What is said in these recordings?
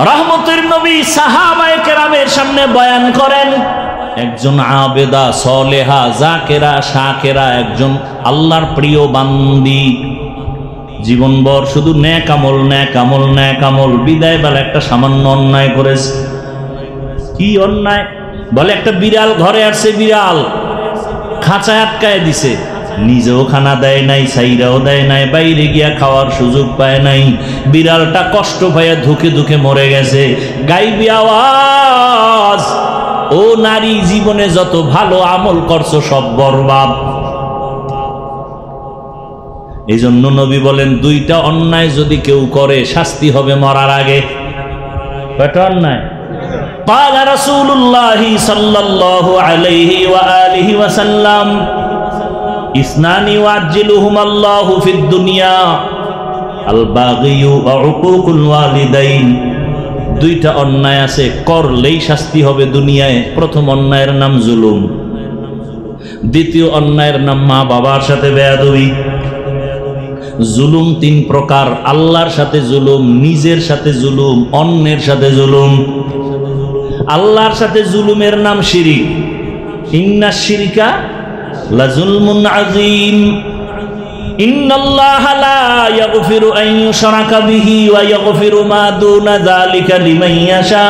রহমতের নবী সাহাবায়ে কেরামের সামনে বয়ান করেন, একজন আবেদা সলেহা জাকেরা শাকেরা, একজন আল্লাহর প্রিয় বান্দি, জীবনভর শুধু নেক আমল নেক আমল নেক আমল, বিদায় বেলা একটা সামান্য অন্যায় করেছে। কি অন্যায়? বলে একটা বিড়াল ঘরে আসছে, বিড়াল খাঁচায় আটকায় দিছে, নিজেও খানা দেয় নাই, সাইরাও দেয় নাই, বাইরে গিয়া খাওয়ার সুযোগ পায় নাই, বিড়ালটা কষ্ট পাইয়া ধুকে ধুকে মরে গেছে। গাইবি আওয়াজ, ও নারী, জীবনে যত ভালো আমল করছো সব বরবাদ। এই জন্য নবী বলেন, দুইটা অন্যায় যদি কেউ করে শাস্তি হবে মরার আগে। কয়টা অন্যায়? قال رسول الله صلى الله عليه وآله وسلم اثنان يعجلهما الله في الدنيا الباغي وعقوق الوالدين। দুইটা অন্যায় আছে, করলেই শাস্তি হবে দুনিয়ায়। প্রথম অন্যায়ের নাম জুলুম, দ্বিতীয় অন্যায়ের নাম মা বাবার সাথে বেয়াদবি। জুলুম তিন প্রকার, আল্লাহর সাথে জুলুম, নিজের সাথে জুলুম, অন্যের সাথে জুলুম। আল্লাহর সাথে জুলুমের নাম শিরিক, ইন্নাশ শিরকা লাযুলমুন আযীম। ইন্নাল্লাহা লা ইয়াগফিরু আন ইউশরাকা বিহি ওয়া ইয়াগফিরু মা দুনা যালিকা লিমান ইয়াশা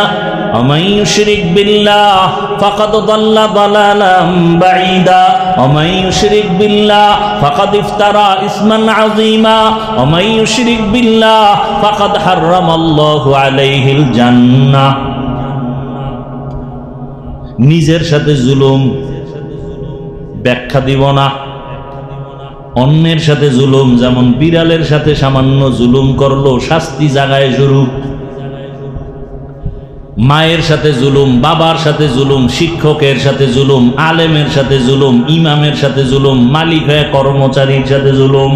ওয়া মান ইউশরিক বিল্লাহ ফাকাদ দাল্লা দালালাম বাঈদা ওয়া মান ইউশরিক বিল্লাহ ফাকাদ ইফতারা ইসমান আযীমা ওয়া মান ইউশরিক বিল্লাহ ফাকাদ হারামাল্লাহু আলাইহিল জান্নাহ। নিজের সাথে জুলুম ব্যাখ্যা দিব না। অন্যের সাথে জুলুম, যেমন বিড়ালের সাথে সামান্য জুলুম করলো, শাস্তি জাগায় শুরু। মায়ের সাথে জুলুম, বাবার সাথে জুলুম, শিক্ষকের সাথে জুলুম, আলেমের সাথে জুলুম, ইমামের সাথে জুলুম, মালিক হয়ে কর্মচারীর সাথে জুলুম।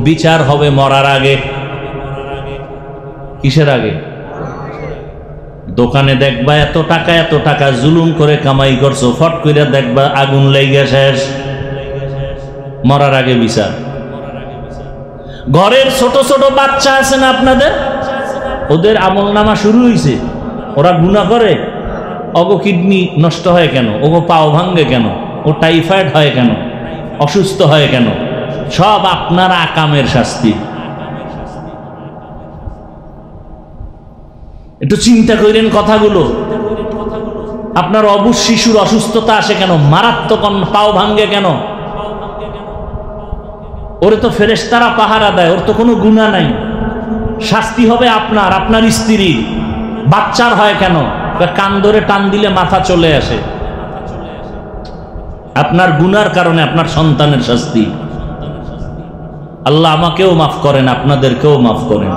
বিচার হবে মরার আগে। কিসের আগে? দোকানে দেখবা এত টাকা জুলুম করে কামাই করছো, ফট করে দেখবা আগুন লেগে শেষ। মরার আগে বিচার। ঘরের ছোট ছোট বাচ্চা আছে না আপনাদের, ওদের আমল নামা শুরু হয়েছে, ওরা গুনাহ করে, ওগো কিডনি নষ্ট হয় কেন, ওগো পাও ভাঙ্গে কেন, ও টাইফয়েড হয় কেন, অসুস্থ হয় কেন, সব আপনার আকামের শাস্তি। একটু চিন্তা করেন কথাগুলো। আপনার অবুঝ শিশুর অসুস্থতা আসে কেন, মারাত্মক পাও ভাঙ্গে কেন? ওরে তো ফেরেশতারা পাহারা দেয়, ওর তো কোনো গুনাহ নাই, শাস্তি হবে আপনার, আপনার স্ত্রী। বাচ্চার হয় কেন? কান ধরে টান দিলে মাথা চলে আসে, আপনার গুনার কারণে আপনার সন্তানের শাস্তি। আল্লাহ আমাকেও মাফ করেন, আপনাদেরকেও মাফ করেন।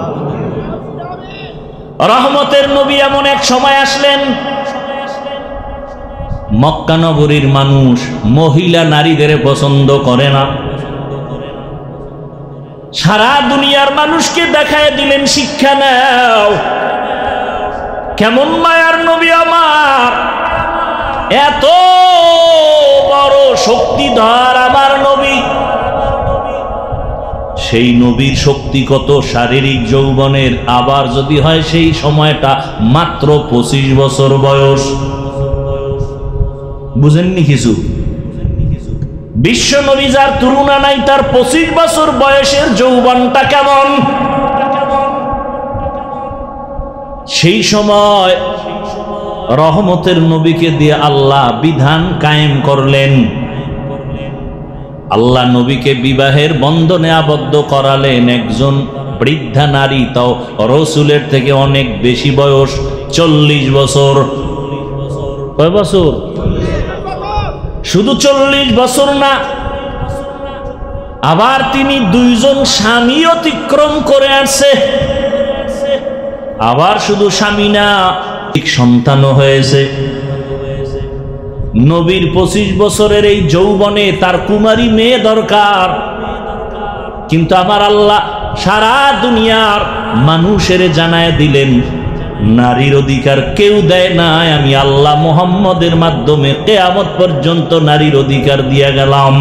রহমতের নবী এমন এক সময় আসলেন, মক্কা নগরীর মানুষ মহিলা নারীদের পছন্দ করে না। সারা দুনিয়ার মানুষকে দেখায় দিলেন, শিক্ষা নাও। কেমন মায়ার নবী আমার, এত বড় শক্তিধর আমার নবী। সেই নবীর শক্তি কত, শারীরিক যৌবনের, আবার যদি হয় সেই সময়টা মাত্র 25 বছর বয়স। বুঝেননি কিছু? বিশ্ব নবী যার তুলনা নাই, তার 25 বছর বয়সের যৌবনটা কেমন। সেই সময় রহমতের নবীকে দিয়ে আল্লাহ বিধান কায়েম করলেন। আল্লাহ নবীকে বিবাহের বন্ধনে আবদ্ধ করালেন একজন বৃদ্ধা নারী, তাও রসুলের থেকে অনেক বেশি বয়স, 40 বছর। কয় বছর? শুধু 40 বছর না, আবার তিনি 2 জন স্বামী অতিক্রম করে আসছে। আবার শুধু স্বামী না, ঠিক সন্তানও হয়েছে। নবীর 25 বছরের এই যৌবনে তার কুমারী মেয়ে দরকার, কিন্তু আমার আল্লাহ সারা দুনিয়ার মানুষের জানায় দিলেন, নারীর অধিকার কেউ দেয় নাই, আমি আল্লাহ মুহাম্মদের মাধ্যমে কিয়ামত পর্যন্ত নারীর অধিকার দিয়ে গেলাম।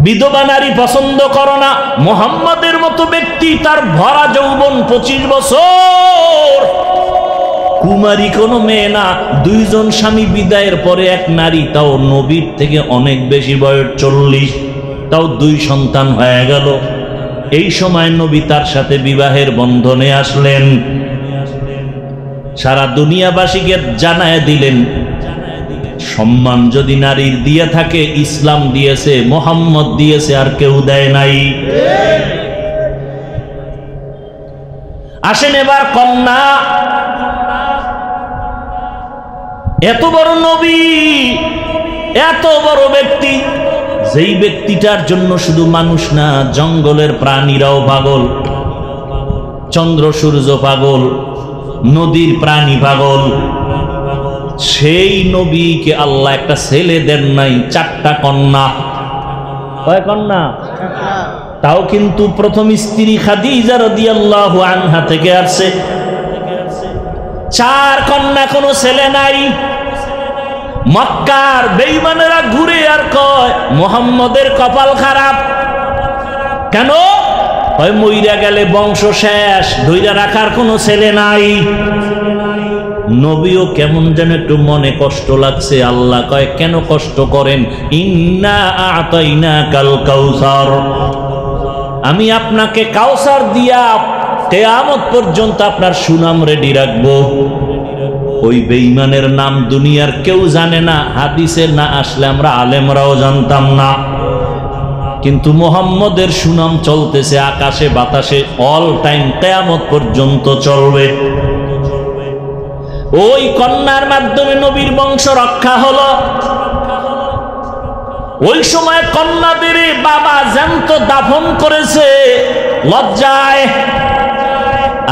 বিধবা নারী পছন্দ করো না। মুহাম্মদের মতো ব্যক্তি, তার ভরা যৌবন 25 বছর, কুমারী কোনো মেয়ে না। 2 জন স্বামী বিদায়ের পরে এক নারী, তাও নবীর থেকে অনেক বেশি বয়স 40, তাও 2 সন্তান হয়ে গেল। এই সময় নবী তার সাথে বিবাহের বন্ধনে আসলেন। সারা দুনিয়াবাসীকে জানায় দিলেন, সম্মান যদি নারীর দিয়ে থাকে, ইসলাম দিয়েছে, মুহাম্মদ দিয়েছে, আর কেউ দেয় নাই। আসেন এবার কন্যা। এত বড় নবী, এত বড় ব্যক্তি, যেই ব্যক্তিটার জন্য শুধু মানুষ না, জঙ্গলের প্রাণীরাও পাগল, চন্দ্র সূর্য পাগল, নদীর প্রাণী পাগল। সেই নবীকে আল্লাহ একটা ছেলে দেন নাই, 4টা কন্যা। কয় কন্যা? তাও কিন্তু প্রথম স্ত্রী খাদিজা রাদিয়াল্লাহু আনহা থেকে আসছে। 4 কন্যা, কোনো ছেলে নাই। মক্কার বেঈমানেরা ঘুরে আর কয় মুহাম্মদের কপাল খারাপ। কেন? কয় মইরা গেলে বংশ শেষ, ধইরা রাখার কোনো ছেলে নাই। নবীও কেমন যেন একটু মনে কষ্ট লাগছে। আল্লাহ কয়, কেন কষ্ট করেন? ইন্না আ'তাইনাকাল কাউসার, আমি আপনাকে কাউসার দিয়া কিয়ামত পর্যন্ত আপনার সুনাম রেডি রাখবো। ওই বেঈমানের নাম দুনিয়ার কেউ জানে না, হাদিসে না আসলে আমরা আলেমরাও জানতাম না, কিন্তু মুহাম্মদের সুনাম চলতেছে আকাশে বাতাসে, অল টাইম, কিয়ামত পর্যন্ত চলবে। ওই কন্যার মাধ্যমে নবীর বংশ রক্ষা হলো। ওই সময় কন্যাদের বাবা জ্যান্ত দাফন করেছে লজ্জায়।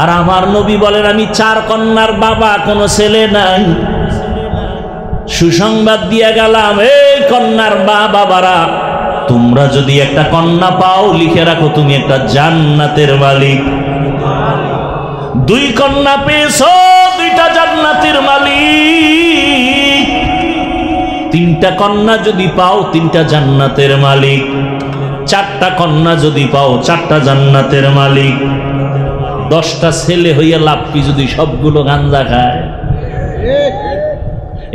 আর আমার নবী বলেন, আমি 4 কন্যার বাবা, কোনো ছেলে নাই। সুসংবাদ দিয়ে গেলাম, এই কন্যার বাবারা, তোমরা যদি একটা কন্যা পাও, লিখে রাখো তুমি একটা জান্নাতের মালিক। 2 কন্যা পেয়েছো, 2টা জান্নাতের মালিক। 3টা কন্যা যদি পাও, 3টা জান্নাতের মালিক। 4টা কন্যা যদি পাও, 4টা জান্নাতের মালিক। 10টা ছেলে হইয়া লাভ কি যদি সবগুলো গাঞ্জা খায়?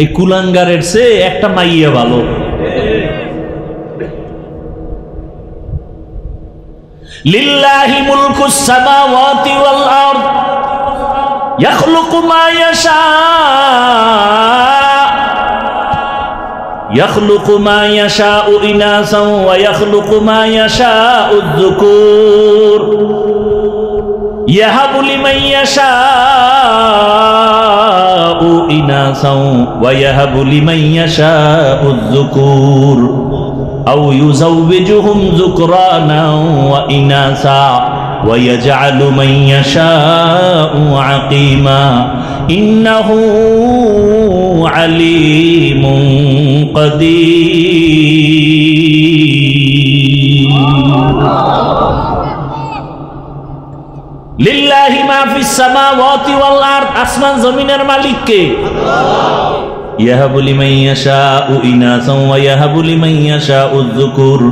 এই কুলাঙ্গারের চেয়ে একটা মাইয়া ভালো। লিল্লাহি মুলকুস সামাওয়াতি ওয়াল আরদ ইয়াখলুকু মা ইয়াশা ইয়াখলুকু মা ইয়াশাউ ইনাসাও ওয়া ইয়াখলুকু মা ইয়াশাউ যুকুর ইয়াহাবু লিমান ইয়াশাউ ইনাসাও ওয়া ইয়াহাবু লিমান ইয়াশাউ যুকুর আও ইউযাওবিজুহুম যুকরানাও ওয়া ইনাসা ওয়া ইয়াজআলু মান ইয়াশাউ আকিমা ইন্নাহু আলিমুন কাদির। লিল্লাহি মা ফিস সামাওয়াতি ওয়াল আরদ, আসমান জমিনের মালিক কে? আল্লাহ। ইয়াহাবু লিমান ইয়াশাউ ইনাসাও ওয়া ইয়াহাবু লিমান ইয়াশাউ যুকুর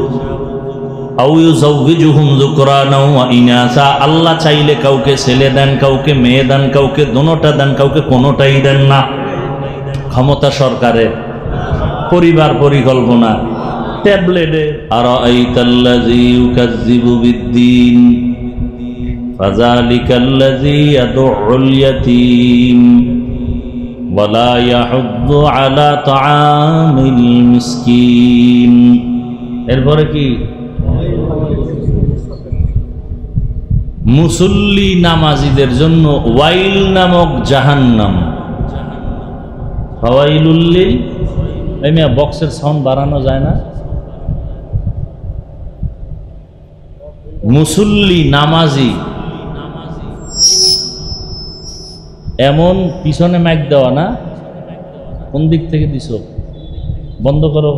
আও ইউযাওবিজুহুম যুকরানাও ওয়া ইনাসা, আল্লাহ চাইলে কাউকে ছেলে দেন, কাউকে মেয়ে দেন, কাউকে দোনোটা দেন, কাউকে কোনোটাই দেন না। ক্ষমতা সরকারের, পরিবার পরিকল্পনা ট্যাবলেটে। আরাআইতাল্লাযী ইউকাযযিবু বিদ্দীন ফাযালিকাল্লাযী ইয়াদউল ইয়াতীম ওয়া লা ইয়াহুদ্দু আলা তাআমিল মিসকিন। এরপরে কি? মুসল্লি নামাজীদের জন্য ওয়াইল নামক জাহান্নাম। ফাওয়াইলুল লিল, এই মিয়া বক্সের সাউন্ড বাড়ানো যায় না? মুসল্লি নামাজি, এমন পিছনে মাইক দেওয়া না, কোন দিক থেকে দিছো? বন্ধ করো,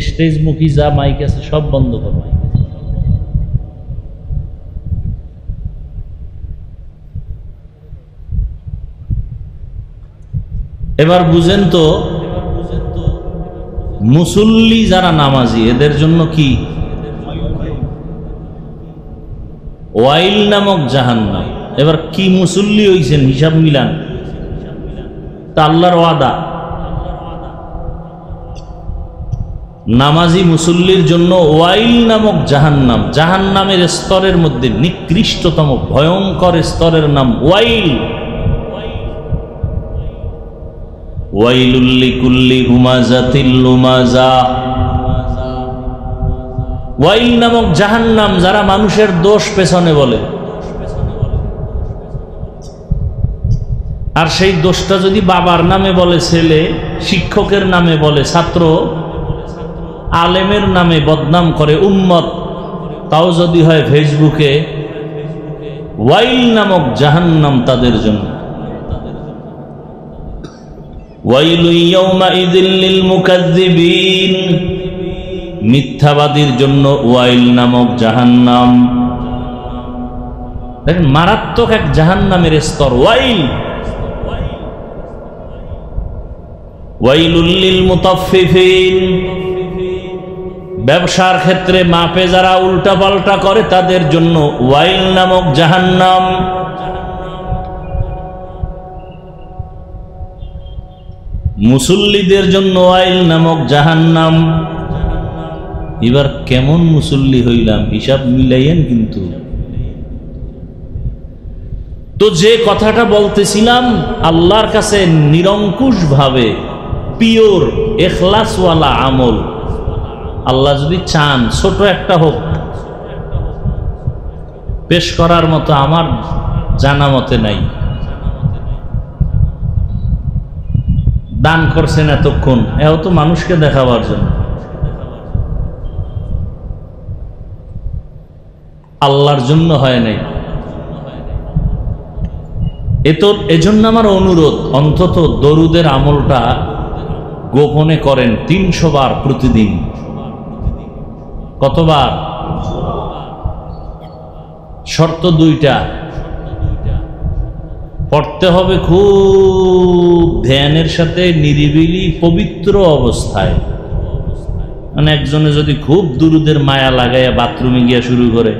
স্টেজ মুখী যা মাইক আছে সব বন্ধ করো। এবার বুঝেন তো, মুসল্লি যারা নামাজি এদের জন্য কি? ওয়াইল নামক জাহান্নাম। এবার কি মুসল্লি হইছেন হিসাব মিলান, তা আল্লাহর ওয়াদা। নামাজি মুসল্লির জন্য ওয়াইল নামক জাহান্নাম, জাহান্নামের স্তরের মধ্যে নিকৃষ্টতম ভয়ঙ্কর স্তরের নাম ওয়াইল। ওয়াইলুল লিকুল্লি হুমাযাতিল লুমাযা। ওয়াইল নামক জাহান্নাম যারা মানুষের দোষ পেছনে বলে, আর সেই দোষটা যদি বাবার নামে বলে ছেলে, শিক্ষকের নামে বলে ছাত্র, আলেমের নামে বদনাম করে উম্মত, তাও যদি হয় ফেসবুকে, ওয়াইল নামক জাহান্নাম তাদের জন্য। ওয়াইলু ইয়াউমাইযিল লিল মুকাজ্জিবিন, মিথ্যাবাদীর জন্য ওয়াইল নামক জাহান্নাম। দেখেন মারাত্মক এক জাহান্নামের স্তর ওয়াইল। ওয়াইলুল লিল মুতাফফিফিন, ব্যবসার ক্ষেত্রে মাপে যারা উল্টাপাল্টা করে তাদের জন্য ওয়াইল নামক জাহান্নাম। মুসল্লিদের জন্য ওয়াইল নামক জাহান্নাম। এবার কেমন মুসল্লি হইলাম হিসাব মিলাইয়েন কিন্তু। তো যে কথাটা বলতেছিলাম, আল্লাহর কাছে নিরঙ্কুশ ভাবে পিওর ইখলাসওয়ালা আমল আল্লাহ যদি চান, ছোট একটা হোক, পেশ করার মতো আমার জানা মতে নাই। দান করছেন এতক্ষণ, এও তো মানুষকে দেখাবার জন্য, আল্লাহর জন্য হয় নাই। এজন্য আমার অনুরোধ, অন্তত দরুদের আমলটা গোপনে করেন 300 বার প্রতিদিন। কতবার? শর্ত 2টা। পড়তে হবে খুব ধ্যানের সাথে, নিরিবিলি পবিত্র অবস্থায়। মানে একজনে যদি খুব দুরুদের মায়া লাগাইয়া বাথরুমে গিয়া শুরু করে,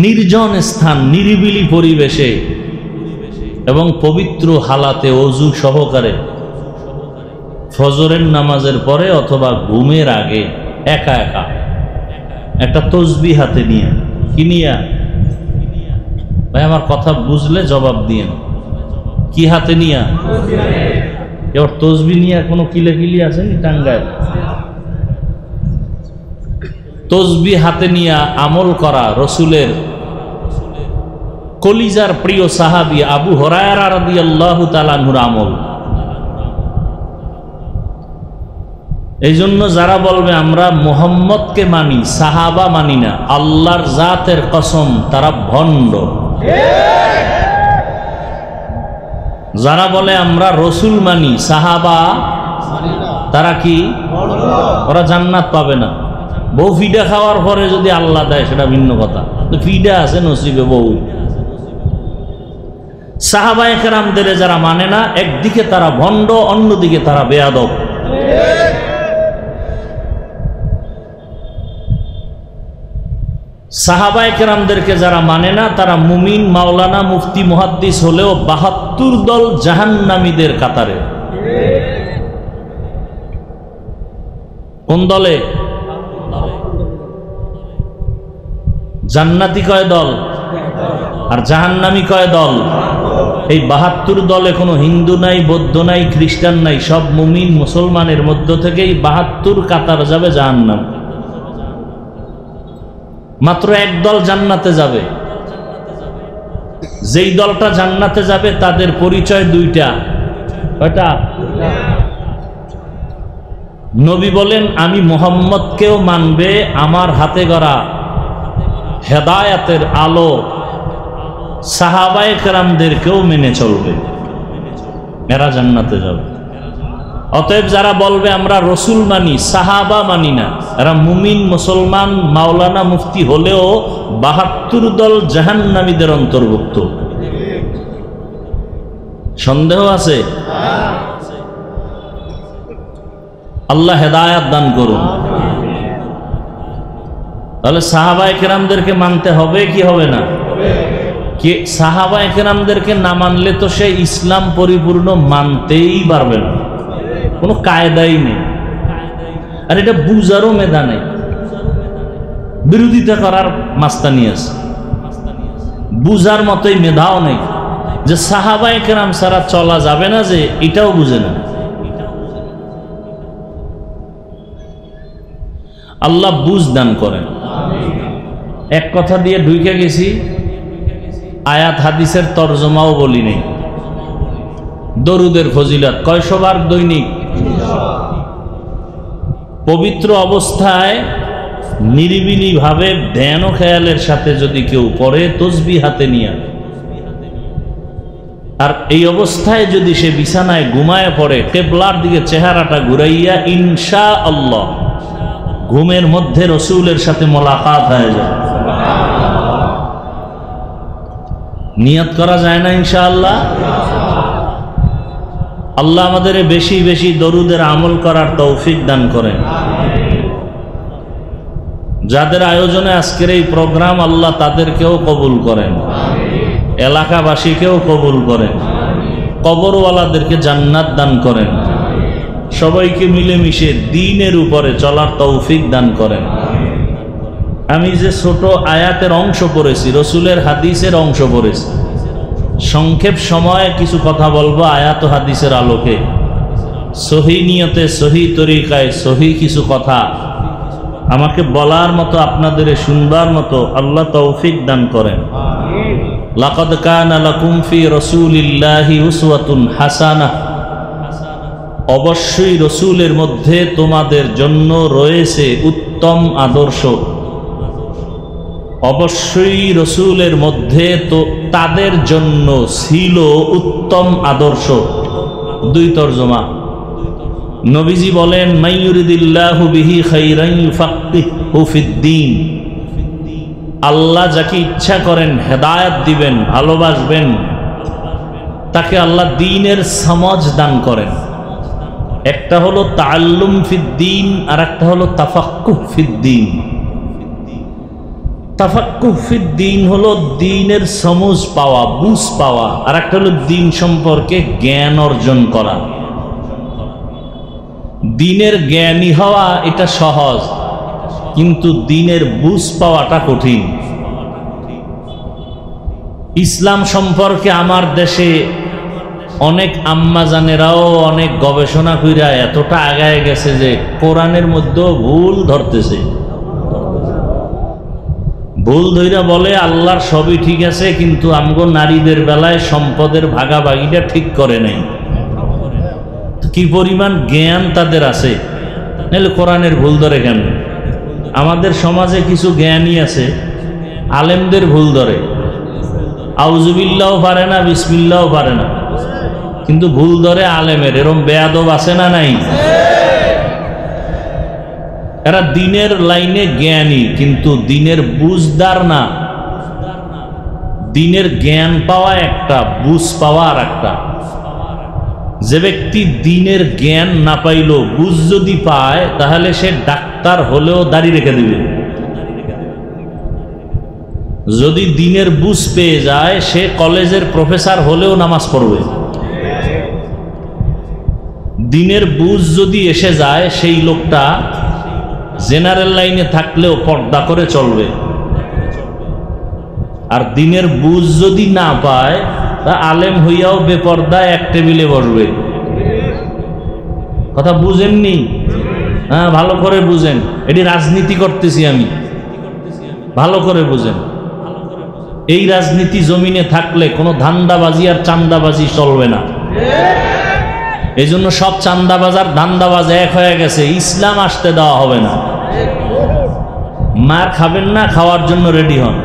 নির্জন স্থান, নিরিবিলি পরিবেশে এবং পবিত্র হালাতে ওযু সহকারে ফজরের নামাজের পরে অথবা ঘুমের আগে একা একা একটা তসবিহ হাতে নিয়ে, কি নিয়া ভাই আমার কথা বুঝলে জবাব দিয়েন, কি হাতে নিয়া? এবার তসবিহ নিয়ে কোনো কিলাকিলি আছে নি টাঙ্গায়? তসবিহ হাতে নিয়া আমল করা রসুলের কলিজার প্রিয় সাহাবী আবু হুরায়রা রাদিয়াল্লাহু তাআলা আনহুর আমল। এই জন্য যারা বলবে আমরা মুহাম্মদকে মানি, সাহাবা মানি না, আল্লাহর জাতের কসম তারা ভণ্ড। যারা বলে আমরা রসুল মানি, সাহাবা তারা কি? ওরা জান্নাত পাবে না। বউ ফিডা খাওয়ার পরে যদি আল্লাহ দেয় সেটা ভিন্ন কথা, ফিডা আছে নসিবে বউ। সাহাবায়ে কেরামদের যারা মানে না, একদিকে তারা ভণ্ড, অন্যদিকে তারা বেয়াদব। সাহাবায়ে কেরামদেরকে যারা মানে না তারা মুমিন, মাওলানা, মুফতি, মুহাদ্দিস হলেও 72 দল জাহান্নামীদের কাতারে। কোন দলে? জান্নাতি কয় দল আর জাহান্নামী কয় দল? এই 72 দলে কোনো হিন্দু নাই, বৌদ্ধ নাই, খ্রিস্টান নাই, সব মুমিন মুসলমানের মধ্য থেকেই 72 কাতার যাবে জাহান্নাম। মাত্র এক দল জান্নাতে যাবে। যেই দলটা জান্নাতে যাবে তাদের পরিচয় 2টা। কয়টা? নবী বলেন আমি মুহাম্মদকেও মানবে, আমার হাতে গড়া হেদায়েতের আলো সাহাবায়ে কেরামদেরকেও মেনে চলবে, এরা জান্নাতে যাবে। অতএব যারা বলবে আমরা রসুল মানি, সাহাবা মানি না, এরা মুমিন, মুসলমান, মাওলানা, মুফতি হলেও 72 দল জাহান্নামীদের অন্তর্ভুক্ত। সন্দেহ আছে? আল্লাহ হেদায়াত দান করুন। তাহলে সাহাবায়ে কেরামদেরকে মানতে হবে কি হবে না? কি সাহাবায়ে কেরামদেরকে না মানলে তো সে ইসলাম পরিপূর্ণ মানতেই পারবে না, কোনো কায়দাই নেই। আর এটা বুঝারও মেধা নেই, বিরোধিতা করার মাস্তানি আছে, বুঝার মতোই মেধাও নেই যে সাহাবায়ে কেরাম ছাড়া চলা যাবে না, যে এটাও বুঝে না। আল্লাহ বুঝ দান করেন। এক কথা দিয়ে ঢুকে গেছি, আয়াত হাদিসের তরজমাও বলি নেই। দরুদের ফজিলত কয়শবার দৈনিক? পবিত্র অবস্থায় নিরিবিলি ভাবে ধ্যান ও খেয়ালের সাথে যদি কেউ পড়ে, তসবিহ হাতে নিয়ে, আর এই অবস্থায় যদি সে বিছানায় ঘুমায় পড়ে, কিবলার দিকে চেহারাটা ঘুরাইয়া, ইনশাআল্লাহ ঘুমের মধ্যে রসুলের সাথে মোলাকাত হয়ে যায়। নিয়ত করা যায় না ইনশাআল্লাহ? আল্লাহ আমাদের বেশি বেশি দরুদের আমল করার তৌফিক দান করেন। যাদের আয়োজনে আজকের এই প্রোগ্রাম, আল্লাহ তাদেরকেও কবুল করেন, এলাকাবাসীকেও কবুল করেন, কবরওয়ালাদেরকে জান্নাত দান করেন, সবাইকে মিলেমিশে দ্বীনের উপরে চলার তৌফিক দান করেন। আমি যে ছোট আয়াতের অংশ পড়েছি, রসুলের হাদিসের অংশ পড়েছি, সংক্ষেপ সময়ে কিছু কথা বলবো আয়াত ও হাদিসের আলোকে, সহি নিয়তে, সহি তরিকায়, সহি কিছু কথা আমাকে বলার মতো, আপনাদের শুনবার মতো আল্লাহ তৌফিক দান করেন। লাকাদ কানা লাকুম ফি রাসূলিল্লাহি উসওয়াতুন হাসানাহ, অবশ্যই রসুলের মধ্যে তোমাদের জন্য রয়েছে উত্তম আদর্শ। অবশ্যই রসুলের মধ্যে তো তাদের জন্য ছিল উত্তম আদর্শ। দুই তরজমা। নবীজি বলেন, মাইয়ুরিদিল্লাহু বিহি খাইরান ইউফাক্কিহু ফিদ্দীন, আল্লাহ যাকে ইচ্ছা করেন হেদায়েত দিবেন, ভালোবাসবেন, তাকে আল্লাহ দ্বীনের সমঝ দান করেন। একটা হলো তাআল্লুম ফিদ্দীন, আর একটা হলো তাফাক্কুহ ফিদ্দীন। তাফাক্কুহ ফিদ্দীন হলো দ্বীনের সমঝ পাওয়া, বুঝ পাওয়া, আর একটা হলো দ্বীন সম্পর্কে জ্ঞান অর্জন করা। দ্বীনের জ্ঞানী হওয়া এটা সহজ, কিন্তু দ্বীনের বুঝ পাওয়াটা কঠিন। ইসলাম সম্পর্কে আমার দেশে অনেক আম্মাজানেরাও অনেক গবেষণা কইরা এতটা আগায় গেছে যে কোরআনের মধ্যে ভুল ধরতেছে। ভুল ধইরা বলে আল্লাহর সবই ঠিক আছে, কিন্তু আমগো নারীদের বেলায় সম্পদের ভাগাভাগিটা ঠিক করে নাই। কি পরিমাণ জ্ঞান তাদের আছে, নাহলে কোরআনের ভুল ধরে কেন? আমাদের সমাজে কিছু জ্ঞানী আছে, আলেমদের ভুল ধরে, আউযুবিল্লাহও পারে না, বিসমিল্লাহও পারে না, কিন্তু ভুল ধরে আলেমের। এরকম বেয়াদব আছে না নাই? এরা দ্বীনের লাইনে জ্ঞানী, কিন্তু দ্বীনের বুঝদার না। দ্বীনের জ্ঞান পাওয়া একটা, বুঝ পাওয়া আর একটা। যে ব্যক্তি দ্বীনের জ্ঞান না পাইল, বুঝ যদি পায়, তাহলে সে ডাক্তার হলেও দাড়ি রেখে দিবে। যদি দ্বীনের বুঝ পেয়ে যায়, সে কলেজের প্রফেসর হলেও নামাজ পড়বে। দ্বীনের বুঝ যদি এসে যায়, সেই লোকটা জেনারেল লাইনে থাকলেও পর্দা করে চলবে। আর দ্বীনের বুঝ যদি না পায়, তা আলেম হইয়াও বেপর্দা এক টেবিলে বসবে। কথা বুঝেননি? হ্যাঁ, ভালো করে বুঝেন। এটি রাজনীতি করতেছি আমি, ভালো করে বুঝেন। এই রাজনীতি জমিনে থাকলে কোনো ধান্দাবাজি আর চান্দাবাজি চলবে না। এই জন্য সব চান্দাবাজ আর ধান্দাবাজ এক হয়ে গেছে, ইসলাম আসতে দেওয়া হবে না। মার খাবেন না, খাওয়ার জন্য রেডি হন,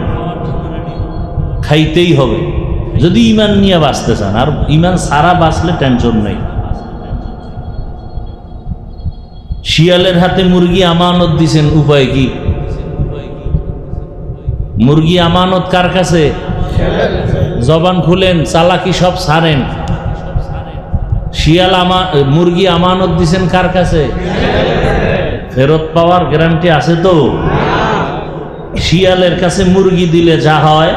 খাইতেই হবে যদি ইমান নিয়ে বাঁচতে চান। আর ইমান সারা বাঁচলে টেনশন নেই। শিয়ালের হাতে মুরগি আমানত দিছেন, উপায় কি? মুরগি আমানত কার কাছে? জবান খুলেন, চালাকি সব ছাড়েন, শিয়াল মুরগি আমানত দিছেন কার কাছে? ফেরত পাওয়ার গ্যারান্টি আছে তো? শিয়ালের কাছে মুরগি দিলে যা হয়,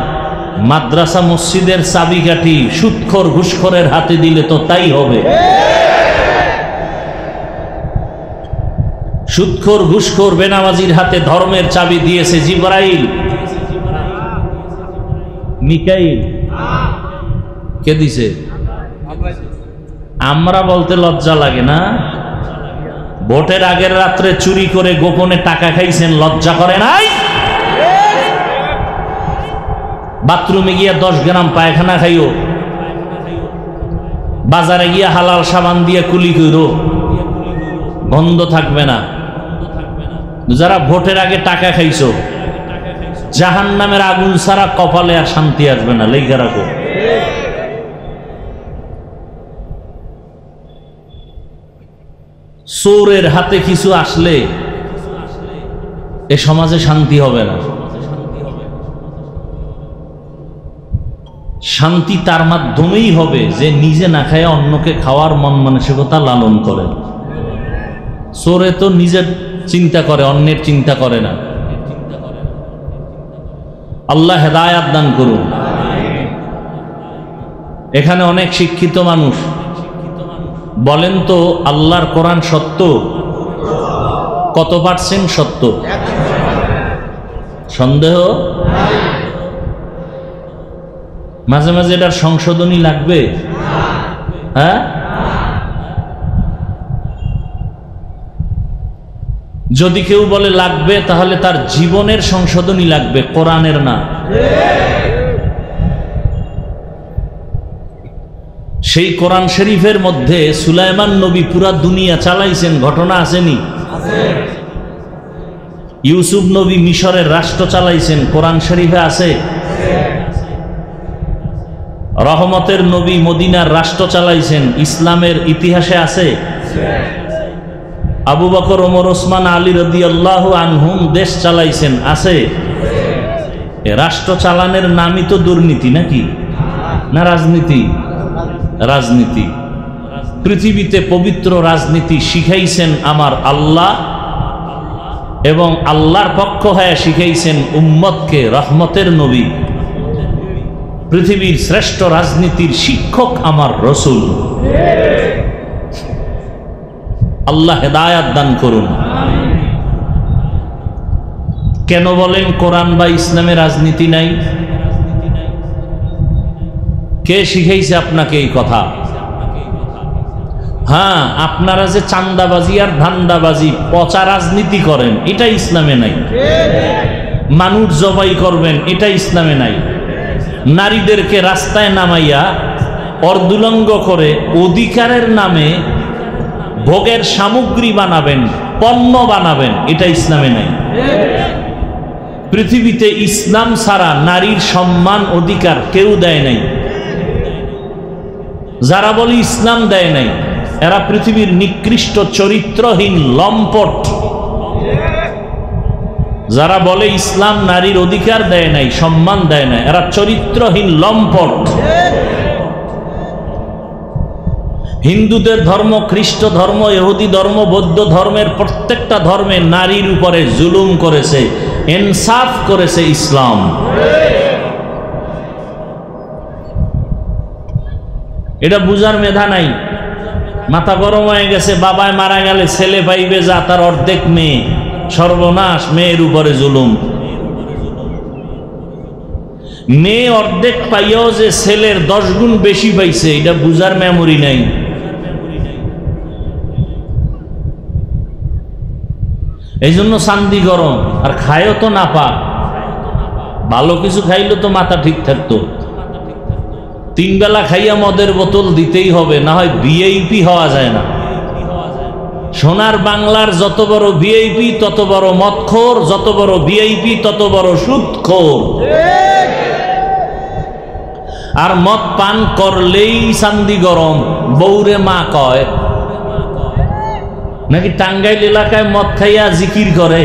মাদ্রাসা মসজিদের চাবিকাঠি সুদখোর ঘুষখোরের হাতে দিলে তো তাই হবে। সুদখোর ঘুষখোর বেনামাজির হাতে ধর্মের চাবি দিয়েছে জিবরাইল, মিকাইল কে দিছে? আমরা বলতে লজ্জা লাগে না? ভোটের আগের রাত্রে চুরি করে গোপনে টাকা খাইছেন, লজ্জা করে নাই? বাথরুমে গিয়া 10 গ্রাম পায়খানা খাইও, বাজারে গিয়া হালাল সাবান দিয়ে কুলি কইরো, গন্ধ থাকবে না। যারা ভোটের আগে টাকা খাইছো, জাহান্নামের আগুন ছাড়া কপালে আর শান্তি আসবে না, লেখা রাখো। চোরের হাতে কিছু আসলে এ সমাজে শান্তি হবে না। শান্তি তার মাধ্যমেই হবে যে নিজে না খায় অন্যকে খাওয়ার মন মানসিকতা লালন করে। চোরে তো নিজের চিন্তা করে, অন্যের চিন্তা করে না। আল্লাহ হেদায়াত দান করুন। এখানে অনেক শিক্ষিত মানুষ, বলেন তো আল্লাহর কোরআন সত্য? কত পার্সেন্ট সত্য? সন্দেহ? মাঝে মাঝে এটার সংশোধনী লাগবে। হ্যাঁ, যদি কেউ বলে লাগবে, তাহলে তার জীবনের সংশোধনী লাগবে, কোরআনের না। সেই কোরআন শরীফের মধ্যে সুলাইমান নবী পুরা দুনিয়া চালাইছেন, ঘটনা আসেনি? ইউসুফ নবী মিশরের রাষ্ট্র চালাইছেন, কোরআন শরীফে আছে। রহমতের নবী মদিনার রাষ্ট্র চালাইছেন, ইসলামের ইতিহাসে আছে। আবু বকর, ওমর, ওসমান, আলী রাদিয়াল্লাহু আনহুম দেশ চালাইছেন, আছে। রাষ্ট্র চালানোর নামই তো দুর্নীতি, নাকি না রাজনীতি? রাজনীতি। পৃথিবীতে পবিত্র রাজনীতি শিখাইছেন আমার আল্লাহ, এবং আল্লাহর পক্ষ হয়ে শিখাইছেন উম্মতকে রহমতের নবী। পৃথিবীর শ্রেষ্ঠ রাজনীতির শিক্ষক আমার রসুল। আল্লাহ হেদায়াত দান করুন। কেন বলেন কোরআন বা ইসলামে রাজনীতি নাই? কে শিখাইছে আপনাকে এই কথা? হ্যাঁ, আপনারা যে চান্দাবাজি আর ধান্দাবাজি, পচা রাজনীতি করেন, এটা ইসলামে নাই। মানুষ জবাই করবেন, এটা ইসলামে নাই। নারীদেরকে রাস্তায় নামাইয়া অর্ধুলঙ্গ করে অধিকারের নামে ভোগের সামগ্রী বানাবেন, পণ্য বানাবেন, এটা ইসলামে নাই। পৃথিবীতে ইসলাম ছাড়া নারীর সম্মান অধিকার কেউ দেয় নাই। যারা বলে ইসলাম দেয় নাই, এরা পৃথিবীর নিকৃষ্ট চরিত্রহীন লম্পট। যারা বলে ইসলাম নারীর অধিকার দেয় নাই, সম্মান দেয় নাই, এরা চরিত্রহীন লম্পট। হিন্দুদের ধর্ম, খ্রিস্ট ধর্ম, ইহুদি ধর্ম, বৌদ্ধ ধর্মের প্রত্যেকটা ধর্মে নারীর উপরে জুলুম করেছে, ইনসাফ করেছে ইসলাম। এটা বুঝার মেধা নাই, মাথা গরম হয়ে গেছে। বাবায় মারা গেলে ছেলে পাইবে যা, তার অর্ধেক মেয়ে, সর্বনাশ, মেয়ের উপরে জুলুম। মেয়ে অর্ধেক পাইয়াও যে ছেলের 10 গুণ বেশি পাইছে, এটা বুঝার মেমোরি নাই। এই জন্য শান্তি গরম, আর খায়ও তো না পা। ভালো কিছু খাইলে তো মাথা ঠিক থাকতো। 3 বেলা খাইয়া মদের বোতল দিতেই হবে, না হয় ভিআইপি হওয়া যায় না। সোনার বাংলার যত বড় ভিআইপি তত বড় মদখোর, যত বড় ভিআইপি তত বড় সুদখোর। আর মদ পান করলেই শান্তি গরম, বৌরে মা কয়। নাকি টাঙ্গাইল এলাকায় মদ খাইয়া জিকির করে।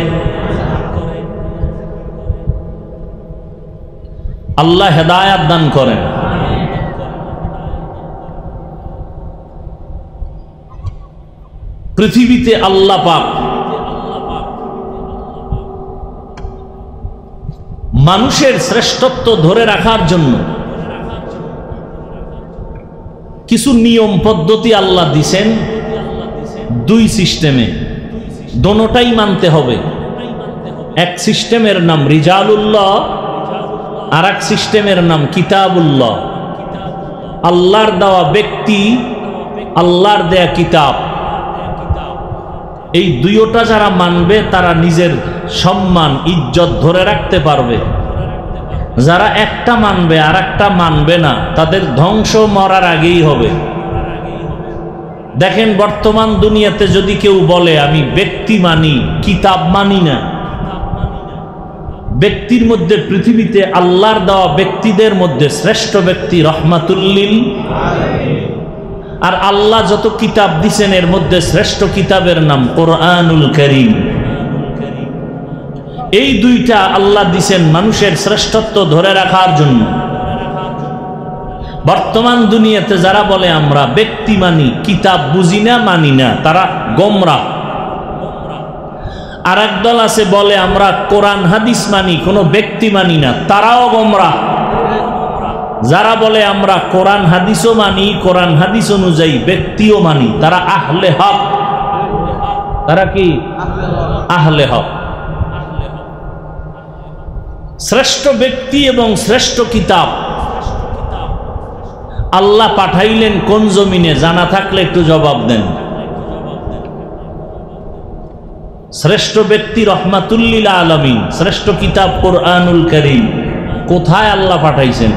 আল্লাহ হেদায়াত দান করেন। পৃথিবীতে আল্লাহ পাক মানুষের শ্রেষ্ঠত্ব ধরে রাখার জন্য কিছু নিয়ম পদ্ধতি আল্লাহ দিছেন দুই সিস্টেমে, দোনোটাই মানতে হবে। এক সিস্টেমের নাম রিজালুল্লাহ, আর এক সিস্টেমের নাম কিতাবুল্লাহ। আল্লাহর দেওয়া ব্যক্তি, আল্লাহর দেয়া কিতাব, এই দুইটা যারা মানবে তারা নিজের সম্মান ইজ্জত ধরে রাখতে পারবে। যারা একটা মানবে আর একটা মানবে না, তাদের ধ্বংস মরার আগেই হবে। দেখেন বর্তমান দুনিয়াতে যদি কেউ বলে আমি ব্যক্তি মানি, কিতাব মানি না, ব্যক্তির মধ্যে পৃথিবীতে আল্লাহর দেওয়া ব্যক্তিদের মধ্যে শ্রেষ্ঠ ব্যক্তি রহমাতুল্লিল আলামিন। আর আল্লাহ যত কিতাব দিছেন এর মধ্যে শ্রেষ্ঠ কিতাবের নাম কোরআনুল কারীম। এই দুইটা আল্লাহ দিছেন মানুষের শ্রেষ্ঠত্ব ধরে রাখার জন্য। বর্তমান দুনিয়াতে যারা বলে আমরা ব্যক্তি মানি, কিতাব বুঝি না, মানি না, তারা গোমরাহ। আর একদল আছে বলে আমরা কোরআন হাদিস মানি, কোনো ব্যক্তি মানি না, তারাও গোমরাহ। যারা বলে আমরা কোরআন হাদিসও মানি, কোরআন হাদিস অনুযায়ী ব্যক্তিও মানি, তারা আহলে হক। তারা কি? আহলে হক। শ্রেষ্ঠ ব্যক্তি এবং শ্রেষ্ঠ কিতাব আল্লাহ পাঠাইলেন কোন জমিনে? জানা থাকলে একটু জবাব দেন। শ্রেষ্ঠ ব্যক্তি রহমাতুল্লিল আলামিন, শ্রেষ্ঠ কিতাব কোরআনুল কারীম কোথায় আল্লাহ পাঠাইছেন?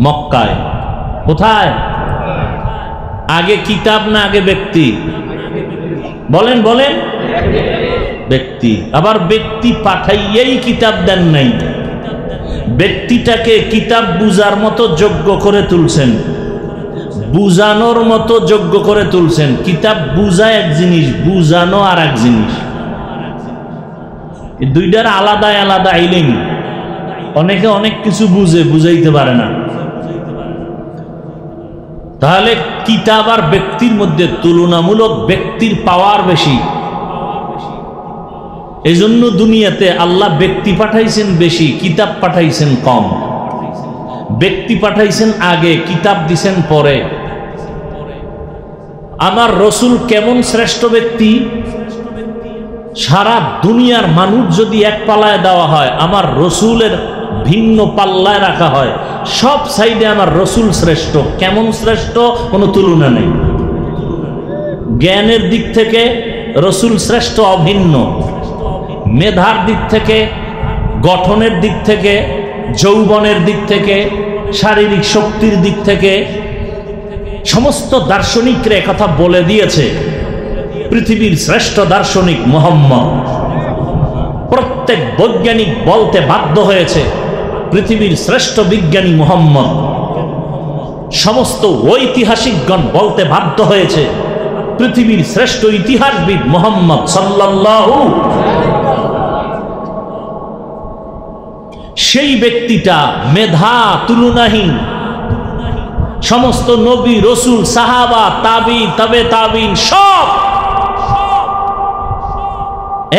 মক্কায়। কোথায়? আগে কিতাব না আগে ব্যক্তি? বলেন বলেন। ব্যক্তি। আবার ব্যক্তি পাঠাইয়াই কিতাব দেন নাই, ব্যক্তিটাকে কিতাব বুঝার মতো যোগ্য করে তুলছেন, বুঝানোর মতো যোগ্য করে তুলছেন। কিতাব বুঝা এক জিনিস, বুঝানো আর এক জিনিস, এই দুইটার আলাদা আলাদা ইলম। অনেকে অনেক কিছু বুঝে, বুঝাইতে পারে না। তাহলে কিতাব আর ব্যক্তির মধ্যে তুলনামূলক ব্যক্তির পাওয়ার বেশি। এই জন্য দুনিয়াতে আল্লাহ ব্যক্তি পাঠাইছেন বেশি, কিতাব পাঠাইছেন কম। ব্যক্তি পাঠাইছেন আগে, কিতাব দিছেন পরে। আমার রসুল কেমন শ্রেষ্ঠ ব্যক্তি? সারা দুনিয়ার মানুষ যদি এক পাল্লায় দেওয়া হয়, আমার রসুলের ভিন্ন পাল্লায় রাখা হয়, সব সাইডে আমার রসুল শ্রেষ্ঠ। কেমন শ্রেষ্ঠ? কোনো তুলনা নেই। জ্ঞানের দিক থেকে রসুল শ্রেষ্ঠ, অভিন্ন। মেধার দিক থেকে, গঠনের দিক থেকে, যৌবনের দিক থেকে, শারীরিক শক্তির দিক থেকে সমস্ত দার্শনিকরা কথা বলে দিয়েছে। পৃথিবীর শ্রেষ্ঠ দার্শনিক মুহাম্মদ। প্রত্যেক বৈজ্ঞানিক বলতে বাধ্য হয়েছে পৃথিবীর শ্রেষ্ঠ বিজ্ঞানী মুহাম্মদ। সমস্ত ঐতিহাসিকগণ বলতে বাধ্য হয়েছে পৃথিবীর শ্রেষ্ঠ ইতিহাসবিদ মুহাম্মদ সাল্লাল্লাহু। সেই ব্যক্তিটা মেধা তুলনাহীন। সমস্ত নবী, রসুল, সাহাবা, তাবিঈন, তাবে তাবিঈন সব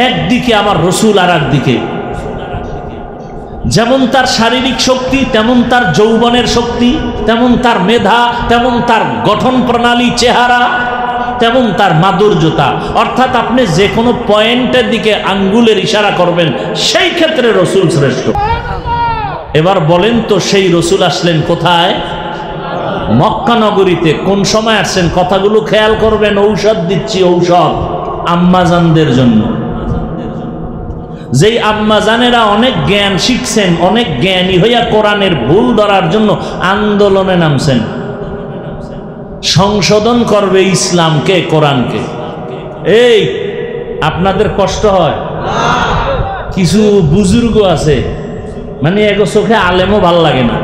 একদিকে, আমার রসুল আর একদিকে। যেমন তার শারীরিক শক্তি, তেমন তার যৌবনের শক্তি, তেমন তার মেধা, তেমন তার গঠন প্রণালী, চেহারা, তেমন তার মাধুর্যতা। অর্থাৎ আপনি যে কোনো পয়েন্টের দিকে আঙ্গুলের ইশারা করবেন, সেই ক্ষেত্রে রসুল শ্রেষ্ঠ। এবার বলেন তো, সেই রসুল আসলেন কোথায়? মক্কা নগরীতে। কোন সময় আসছেন? কথাগুলো খেয়াল করবেন। ঔষধ দিচ্ছি, ঔষধ আম্মাজানদের জন্য। যেই আম্মাজানেরা অনেক জ্ঞান শিখছেন, অনেক জ্ঞানী হইয়া কোরআনের ভুল ধরার জন্য আন্দোলনে নামছেন, সংশোধন করবে ইসলামকে, কোরআনকে। এই আপনাদের কষ্ট হয়? কিছু বুজুর্গ আছে, মানে এগো চোখে আলেমও ভাল লাগে না।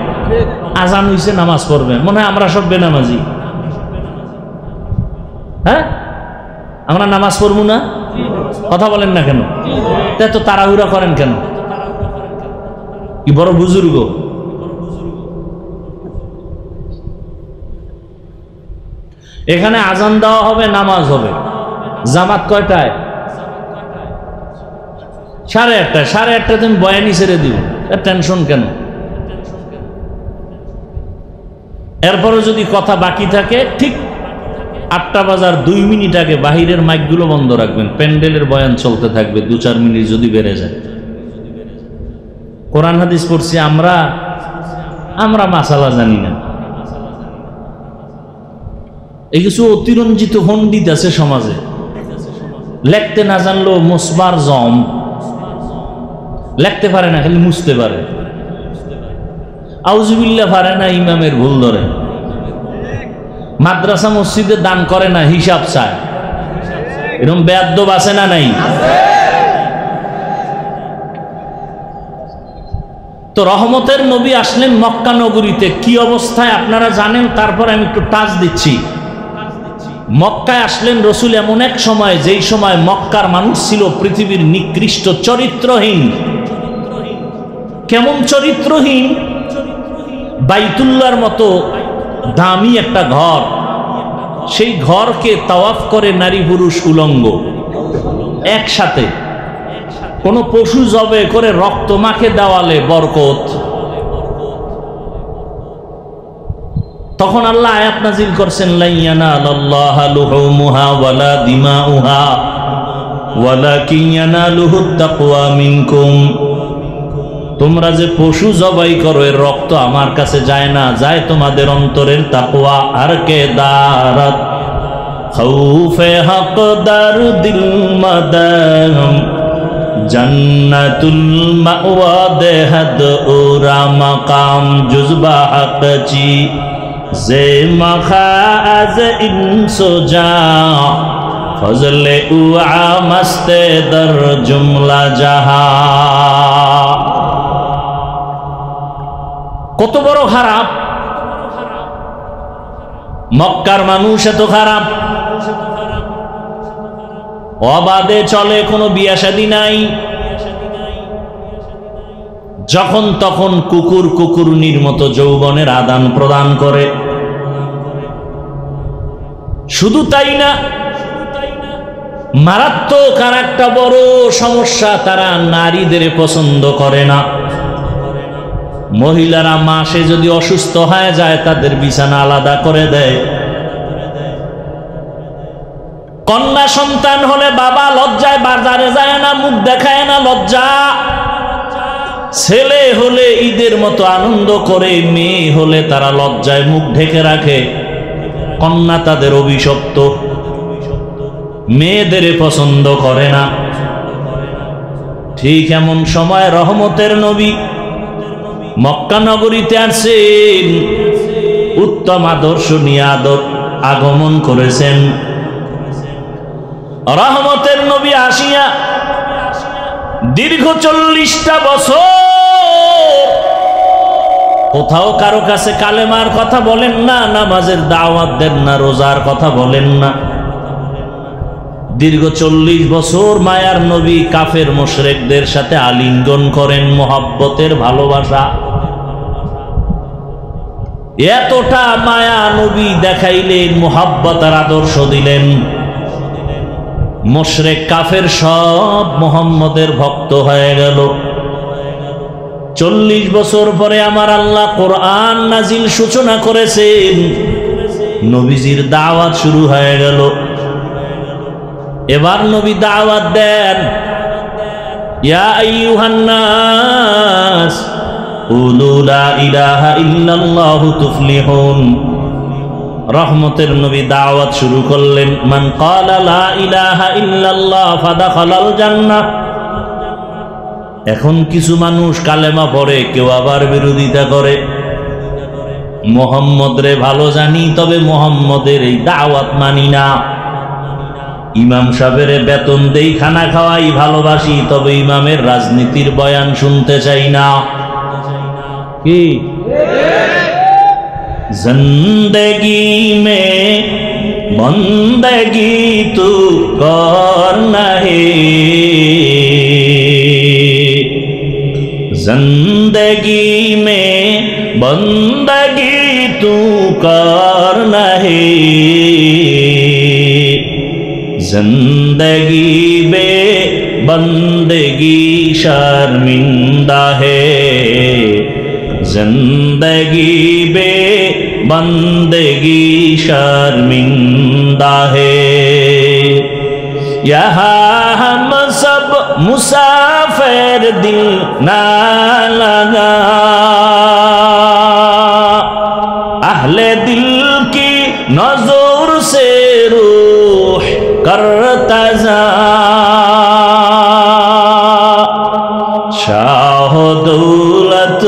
আজান হইছে, নামাজ পড়বেন, মনে হয় আমরা সব বেনামাজি। হ্যাঁ, আমরা নামাজ পড়বো না? কথা বলেন না কেন? এত তাড়াহুড়া করেন কেন? কি বড় বুজুর্গ। এখানে আজান দেওয়া হবে, নামাজ হবে। জামাত কয়টায়? 8:30। 8:30 তুমি বয়ানি ছেড়ে দিও, টেনশন কেন? এরপরে যদি কথা বাকি থাকে ঠিক 8টা বাজার 2 মিনিট আগে বাহিরের মাইকগুলো বন্ধ রাখবেন, প্যান্ডেলের বয়ান চলতে থাকবে। 2-4 মিনিট যদি বেড়ে যায়। কোরআন হাদিস পড়ছি আমরা মাসালা জানি না। এই কিছু অতিরঞ্জিত পণ্ডিত আছে সমাজে, লেখতে না জানলেও মুসবার জম, লেখতে পারে না, খালি মুছতে পারে। আউযুবিল্লাহ পারে না, ইমামের ভুল ধরে। মাদ্রাসা মসজিদে দান করে না, হিসাব চায়। এরকম বেয়াদব আছে না নাই? তো রহমতের নবী আসলেন মক্কা নগরীতে, কি অবস্থায় আপনারা জানেন। তারপর আমি একটু টাচ দিচ্ছি। মক্কায় আসলেন রসুল এমন এক সময়, যেই সময় মক্কার মানুষ ছিল পৃথিবীর নিকৃষ্ট, চরিত্রহীন। কেমন চরিত্রহীন? বাইতুল্লাহর মতো দামি একটা ঘর, সেই ঘরকে তাওয়াফ করে নারী পুরুষ উলঙ্গ একসাথে। কোন পশু জবে করে রক্ত মাখে দেওয়ালে বরকত। তখন আল্লাহ আয়াত নাজিল করছেন, লা ইয়ানালাল্লাহা লুহুমুহা ওয়ালা দিমাউহা ওয়ালাকিন ইয়ানালুহুত তাকওয়া মিনকুম। তোমরা যে পশু জবাই করো, এর রক্ত আমার কাছে যায় না, যায় তোমাদের অন্তরের তাকওয়া। আর কে দারাত খাউফে হকদার দিল মাদাম জান্নাতুল মাওয়া দেহাদ ওরা মাকাম জুজবা হকচি জে মাখা আজ ইনসোজা ফজলে উআ মস্তে দর জুমলা জাহা। কত বড় খারাপ মক্কার মানুষ, এত খারাপ। অবাধে চলে, কোনো বিয়া শাদী নাই। যখন তখন কুকুরনির মতো যৌবনের আদান প্রদান করে। শুধু তাই না, মারাত্মক আর একটা বড় সমস্যা, তারা নারীদের পছন্দ করে না। মহিলারা মাসে যদি অসুস্থ হয়ে যায়, তাদের বিছানা আলাদা করে দেয়। কন্যা সন্তান হলে বাবা লজ্জায় বাজারে যায় না, মুখ দেখায় না, লজ্জা। ছেলে হলে ঈদের মতো আনন্দ করে, মেয়ে হলে তারা লজ্জায় মুখ ঢেকে রাখে। কন্যা তাদের অভিশপ্ত, মেয়েদের পছন্দ করে না। ঠিক এমন সময় রহমতের নবী মক্কা নগরীতে আসেন, উত্তম আদর্শ নিয়ে আগমন করেছেন। রহমতের নবী আসিয়া দীর্ঘ 40টা বছর কোথাও কারো কাছে কালেমার কথা বলেন না, নামাজের দাওয়াত দেন না, রোজার কথা বলেন না। দীর্ঘ 40 বছর মায়ার নবী কাফের মুশরিকদের সাথে আলিঙ্গন করেন, মোহাব্বতের ভালোবাসা। এতটা মায়া নবী দেখাইলেন, মোহাব্বত আর আদর্শ দিলেন। মুশরিক কাফের সব মুহাম্মদের ভক্ত হয়ে গেল। 40 বছর পরে আমার আল্লাহ কোরআন নাজিল সূচনা করেছেন, নবীজির দাওয়াত শুরু হয়ে গেল। এবার নবী দাওয়াত দেন, ইয়া আইয়ুহান নাস কুলু লা ইলাহা ইল্লাল্লাহু তুফলিহুন। রহমতের নবী দাওয়াত শুরু করলেন, মান ক্বালা লা ইলাহা ইল্লাল্লাহ ফাদাখালাল জান্নাহ। এখন কিছু মানুষ কালেমা পড়ে, কেউ আবার বিরোধিতা করে। মুহাম্মদ রে ভালো জানি, তবে মুহাম্মদের এই দাওয়াত মানি না। ইমাম সাহেবের বেতন দেই, খানা খাওয়াই, ভালোবাসি, তবে ইমামের রাজনীতির বয়ান শুনতে চাই না। কি জিন্দেগি মে বন্দেগি তু করনা হে, जिंदगी में बंदगी तू करना है, जिंदगी में बंदगी शर्मिंदा है, जिंदगी में बंदगी शर्मिंदा है। यहाँ हम सब मुसाफिर दिल ना लगा, अहले दिल की नजर से रूह करता जा, शाह दौलत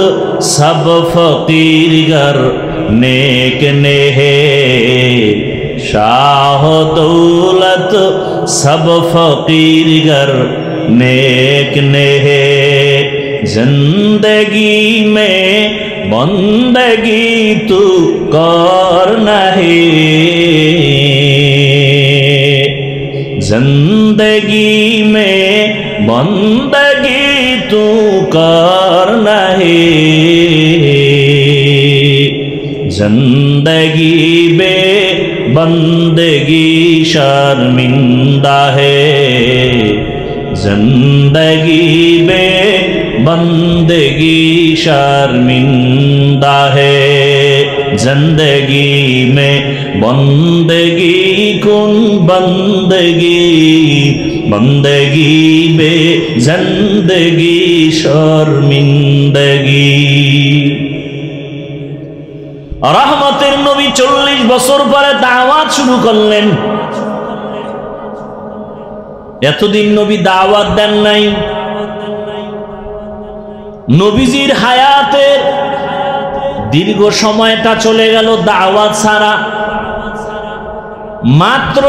सब फकीर गर नेक ने है, शाह दौलत सब फकीर गर नेक ने है, जिंदगी में बंदगी तू करना है, जिंदगी में बंदगी तू करना है, जिंदगी में बंदगी शर्मिंदा है, जिंदगी में बंदगी शर्मिंदा है, जिंदगी में बंदगी कुन बंदगी, बंदगी में जिंदगी शर्मिंदगी। रहमतेर नबी 40 বছর পরে দাওয়াত শুরু করলেন। এতদিন নবী দাওয়াত দেন নাই। নবীজির হায়াতের দীর্ঘ সময়টা চলে গেল দাওয়াত ছাড়া। মাত্র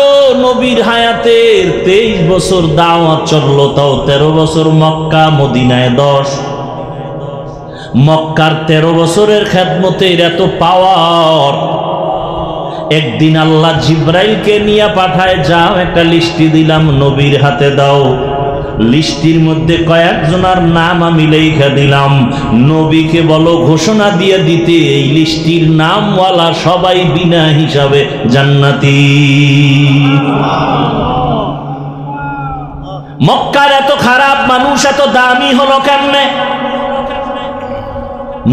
নবীর হায়াতের 23 বছর দাওয়াত চললো, তাও 13 বছর মক্কা, মদিনায় 10। মক্কার 13 বছরের খেদমতের এত পাওয়ার, একদিন আল্লাহ জিব্রাইলকে নিয়ে পাঠায়, যাও একটা লিস্টি দিলাম, নবীর হাতে দাও। লিস্টির মধ্যে কয়েকজনের নাম আমি লেখা দিলাম, নবীকে বলো ঘোষণা দিয়ে দিতে এই লিস্টির নামওয়ালা সবাই বিনা হিসাবে জান্নাতি। মক্কার এত খারাপ মানুষ এত দামি হলো কেমনে?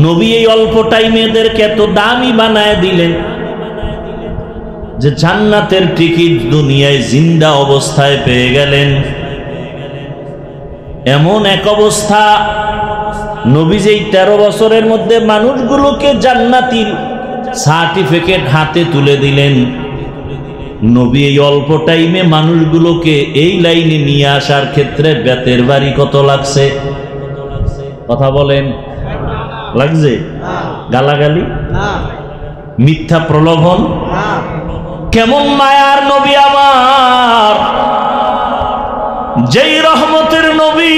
নবী এই অল্প টাইমে এদেরকে এত দামি বানায় দিলেন যে জান্নাতের টিকিট দুনিয়ায় জিন্দা অবস্থায় পেয়ে গেলেন। এমন এক অবস্থা, নবী যেই 13 বছরের মধ্যে মানুষগুলোকে জান্নাতির সার্টিফিকেট হাতে তুলে দিলেন, নবী এই অল্প টাইমে মানুষগুলোকে এই লাইনে নিয়ে আসার ক্ষেত্রে বেতের বাড়ি কত লাগছে? কথা বলেন, লাগছে? গালাগালি, মিথ্যা প্রলোভন। কেমন মায়ার নবী আমার, যেই রহমতের নবী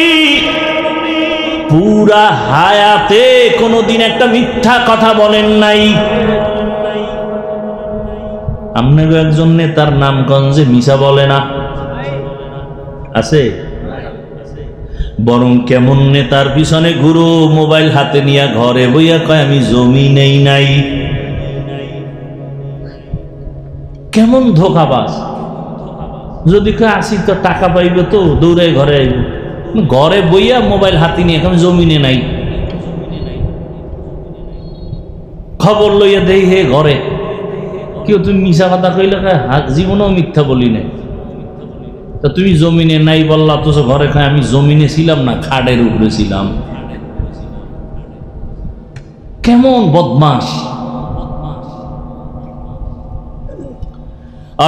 পুরা হায়াতে কোনদিন একটা মিথ্যা কথা বলেন নাই। আপনাকে একজন নেতার নামগঞ্জে মিশা বলে না, আছে? বরং কেমন নেতার পিছনে ঘুরো, মোবাইল হাতে নিয়ে ঘরে বইয়া কয় আমি জমি নেই নাই। কেমন ধোকাবাজ! যদি কয় আসি তো টাকা পাইবে, তো দৌড়ে ঘরে আইব, ঘরে বইয়া মোবাইল হাতে নিয়ে এখন জমিনে নাই। খবর লইয়া দেই হে ঘরে, কেউ তুমি মিশা কথা কইলে জীবনেও মিথ্যা বলি নাই। তা তুমি জমিনে নাই বললা, তো ঘরে খায় আমি জমিনে ছিলাম না, খাটের উপরে ছিলাম। কেমন বদমাশ!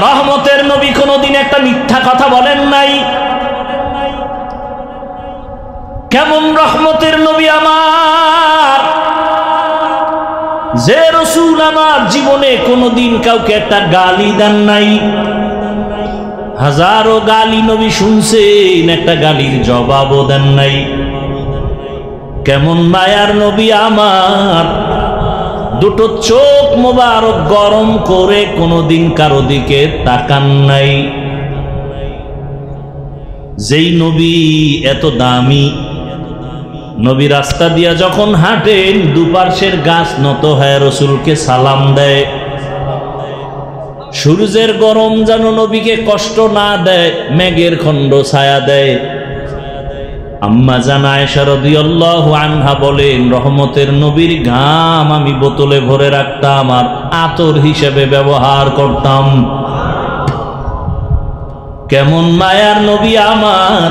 রহমতের নবী কোনদিন একটা মিথ্যা কথা বলেন নাই। কেমন রহমতের নবী আমার, যে রাসূল আমার জীবনে কোনদিন কাউকে একটা গালি দেন নাই। হাজারো গালি নবী শুনছেন, একটা গালির জবাবও দেন নাই। কেমন মায়ার নবী আমার, দুটো চোখ মোবারক গরম করে কোনদিন কারো দিকে তাকান নাই। যেই নবী এত দামি, নবী রাস্তা দিয়া যখন হাঁটেন দুপার্শ্বের গাছ নত হয়ে রসুলকে সালাম দেয়। সূর্যের গরম যেন নবীকে কষ্ট না দেয়, মেঘের খণ্ড ছায়া দেয়। আম্মা জান আয়েশা রাদিয়াল্লাহু আনহা বলেন, রহমতের নবীর ঘাম আমি বোতলে ভরে রাখতাম আর আতর হিসেবে ব্যবহার করতাম। কেমন মায়ার নবী আমার!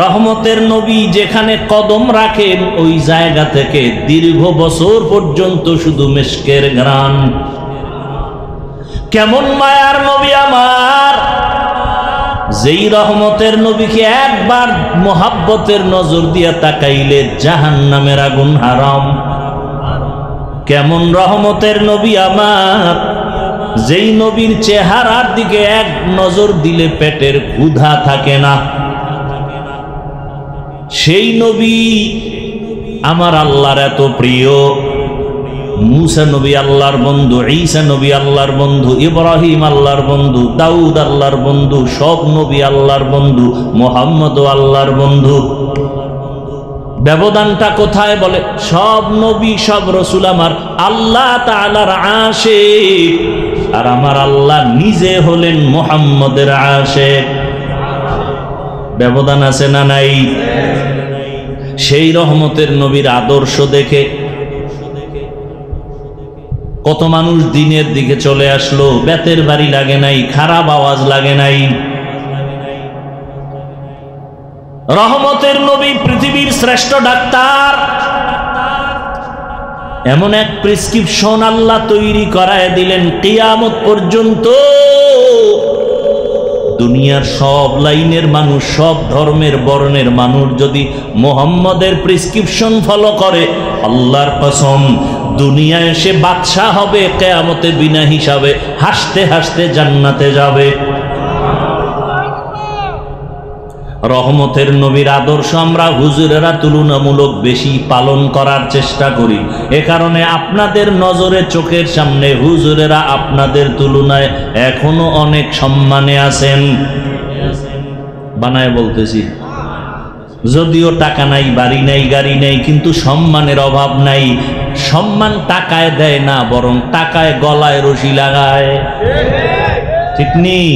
রহমতের নবী যেখানে কদম রাখেন ওই জায়গা থেকে দীর্ঘ বছর পর্যন্ত শুধু মিশকের ঘ্রাণ। কেমন মায়ার নবী আমার! যেই রহমতের নবীকে একবার মোহাব্বতের নজর দিয়া তাকাইলে জাহান্নামের আগুন হারাম। কেমন রহমতের নবী আমার! যেই নবীর চেহারার দিকে এক নজর দিলে পেটের ক্ষুধা থাকে না। সেই নবী আমার আল্লাহর এত প্রিয়। মুসা নবী আল্লাহর বন্ধু, ঈসা নবী আল্লাহর বন্ধু, ইব্রাহিম আল্লাহর বন্ধু, দাউদ আল্লাহর বন্ধু, সব নবী আল্লাহর বন্ধু, মুহাম্মদও আল্লাহর বন্ধু। ব্যবধানটা কোথায়? বলে সব নবী সব রসুল আমার আল্লাহ তাআলার আশিক, আর আমার আল্লাহ নিজে হলেন মুহাম্মদের আশিক। ব্যবধান আছে না নাই? সেই রহমতের নবীর আদর্শ দেখে কত মানুষ দিনের দিকে চলে আসলো, বেতের বাড়ি লাগে নাই, খারাপ আওয়াজ লাগে নাই। রহমতের নবী পৃথিবীর শ্রেষ্ঠ ডাক্তার। এমন এক প্রেসক্রিপশন আল্লাহ তৈরি করায় দিলেন, কিয়ামত পর্যন্ত দুনিয়ার সব লাইনের মানুষ, সব ধর্মের বর্ণের মানুষ যদি মুহাম্মদের প্রেসক্রিপশন ফলো করে, আল্লাহর কসম দুনিয়ায় এসে বাদশা হবে, কিয়ামতে বিনা হিসাবে হাসতে হাসতে জান্নাতে যাবে। রহমতের নবীর আদর্শ আমরা হুজুরেরা তুলনামূলক বেশি পালন করার চেষ্টা করি। এ কারণে আপনাদের নজরে চোখের সামনে হুজুরেরা আপনাদের তুলনায় এখনো অনেক সম্মানে আছেন। বানায় বলতেছি, যদিও টাকা নাই, বাড়ি নাই, গাড়ি নাই, কিন্তু সম্মানের অভাব নাই। সম্মান টাকায় দেয় না, বরং টাকায় গলায় রশি লাগায়। ঠিক নেই?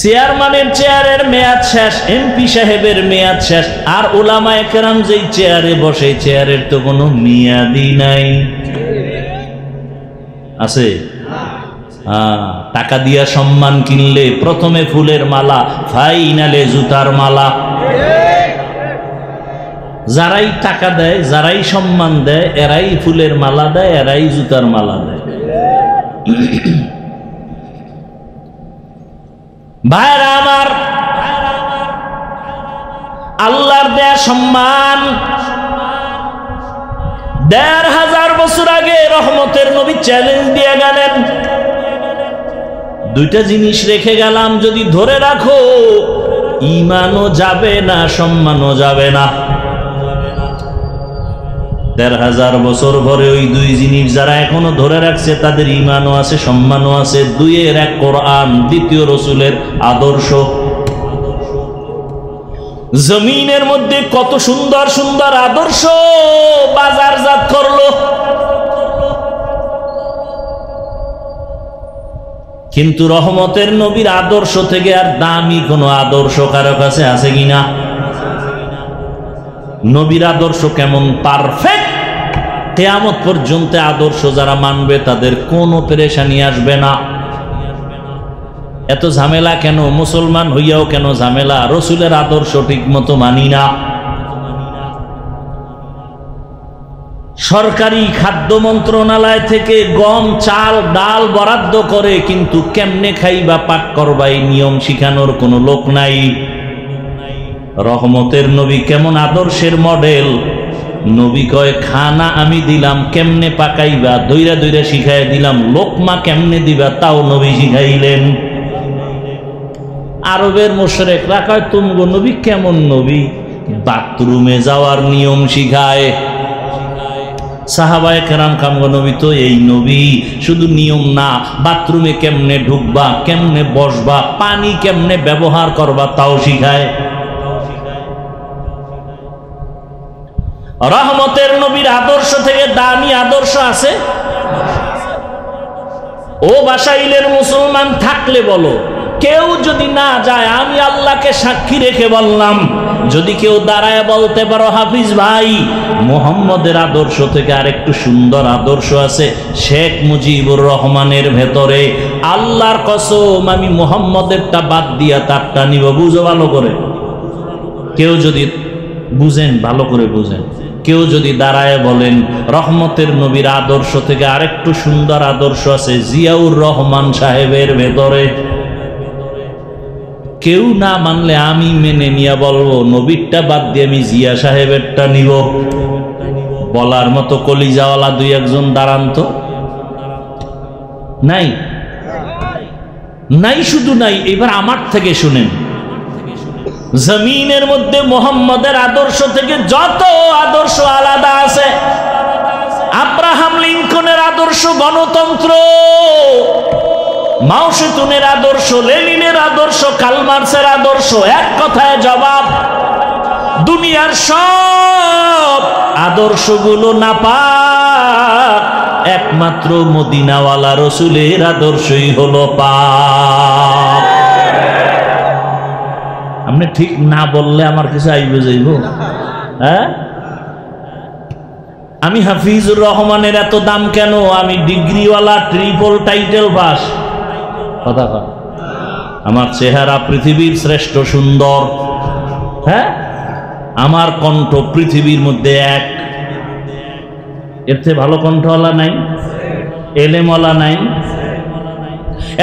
চেয়ারম্যানের চেয়ারের মেয়াদ শেষ, এমপি সাহেবের মেয়াদ শেষ, আর উলামায়ে কেরাম যেই চেয়ারে বসে চেয়ারের তো কোনো মেয়াদই নাই। আছে? টাকা দিয়া সম্মান কিনলে প্রথমে ফুলের মালা, ফাইনালে জুতার মালা। যারাই টাকা দেয়, যারাই সম্মান দেয়, এরাই ফুলের মালা দেয়, এরাই জুতার মালা দেয়। ভাইরা আমার, আল্লাহর দেয়া সম্মান ১৫০০ বছর আগে রহমতের নবী চ্যালেঞ্জ দিয়ে গেলেন, দুইটা জিনিস রেখে গেলাম, যদি ধরে রাখো ঈমানও যাবে না, সম্মানও যাবে না। ১৫০০ বছর পরে ওই দুই জিনিস যারা এখনো ধরে রাখছে তাদের ঈমানও আছে, সম্মানও আছে। দুইয়ের এক কোরআন, দ্বিতীয় রসুলের আদর্শ। জমিনের মধ্যে কত সুন্দর সুন্দর আদর্শ বাজারজাত করলো, কিন্তু রহমতের নবীর আদর্শ থেকে আর দামি কোনো আদর্শ কারো কাছে আছে কিনা? নবীর আদর্শ কেমন পারফেক্ট, কিয়ামত পর্যন্ত আদর্শ যারা মানবে তাদের কোনো পেরেশানি আসবে না। এত ঝামেলা কেন? মুসলমান হইয়াও কেন ঝামেলা? রসুলের আদর্শ ঠিক মতো মানি না। সরকারি খাদ্য মন্ত্রণালয় থেকে গম, চাল, ডাল বরাদ্দ করে, কিন্তু কেমনে খাইবা, পাক করবা এই নিয়ম শিখানোর কোনো লোক নাই। রহমতের নবী কেমন আদর্শের মডেল! নবী কয়, খানা আমি দিলাম, কেমনে পাকাইবা দইরা দইরা শিখাই দিলাম, লোকমা কেমনে দিবা তাও নবী শিখাইলেন। আরবের মুশরিকরা কয়, তুমগো নবী কেমন নবী, বাথরুমে যাওয়ার নিয়ম শিখায়। সাহাবায়ে কেরাম কামগো নবী তো এই নবী, শুধু নিয়ম না, বাথরুমে কেমনে ঢুকবা, কেমনে বসবা, পানি কেমনে ব্যবহার করবা তাও শিখায়। রহমতের নবীর আদর্শ থেকে দামি আদর্শ আছে? ও বাসাইলের মুসলমান থাকলে বলো, কেউ যদি না যায়, আমি আল্লাহকে সাক্ষী রেখে বললাম, যদি কেউ দাঁড়ায় বলতে পারো হাফিজ ভাই মুহাম্মদের আদর্শ থেকে আরেকটু সুন্দর আদর্শ আছে শেখ মুজিবুর রহমানের ভেতরে, আল্লাহর কসম আমি মুহাম্মদেরটা বাদ দিয়া তারটা নিব। বুঝো ভালো করে, কেউ যদি বুঝেন ভালো করে বুঝেন, কেউ যদি দাঁড়ায় বলেন রহমতের নবীর আদর্শ থেকে আরেকটু সুন্দর আদর্শ আছে জিয়াউর রহমান সাহেবের ভেতরে, কেউ না মানলে আমি মেনে নিয়ে বলবো নবীরটা বাদ দিয়ে আমি জিয়া সাহেবেরটা নিব। বলার মতো কলিজাওয়ালা দুই একজন দাঁড়ান তো। নাই নাই, শুধু নাই। এবার আমার থেকে শুনেন, জমিনের মধ্যে মোহাম্মদের আদর্শ থেকে যত আদর্শ আলাদা আছে, আব্রাহাম লিঙ্কনের আদর্শ গণতন্ত্র, মাও সেতুনের আদর্শ, লেনিনের আদর্শ, কার্ল মার্ক্সের আদর্শ, এক কথায় জবাব, দুনিয়ার সব আদর্শগুলো নাপাক, একমাত্র মদিনাওয়ালা রসুলের আদর্শই হলো পাক। আপনি ঠিক না বললে আমার কিছু আইবে যাইব? হ্যাঁ, আমি হাফিজুর রহমানের এত দাম কেন? আমি ডিগ্রিওয়ালা, ট্রিপল টাইটেল পাস। কথা কয়, আমার চেহারা পৃথিবীর শ্রেষ্ঠ সুন্দর, হ্যাঁ, আমার কণ্ঠ পৃথিবীর মধ্যে এক, এর চেয়ে ভালো কণ্ঠওয়ালা নাই, এলেমওয়ালা নাই।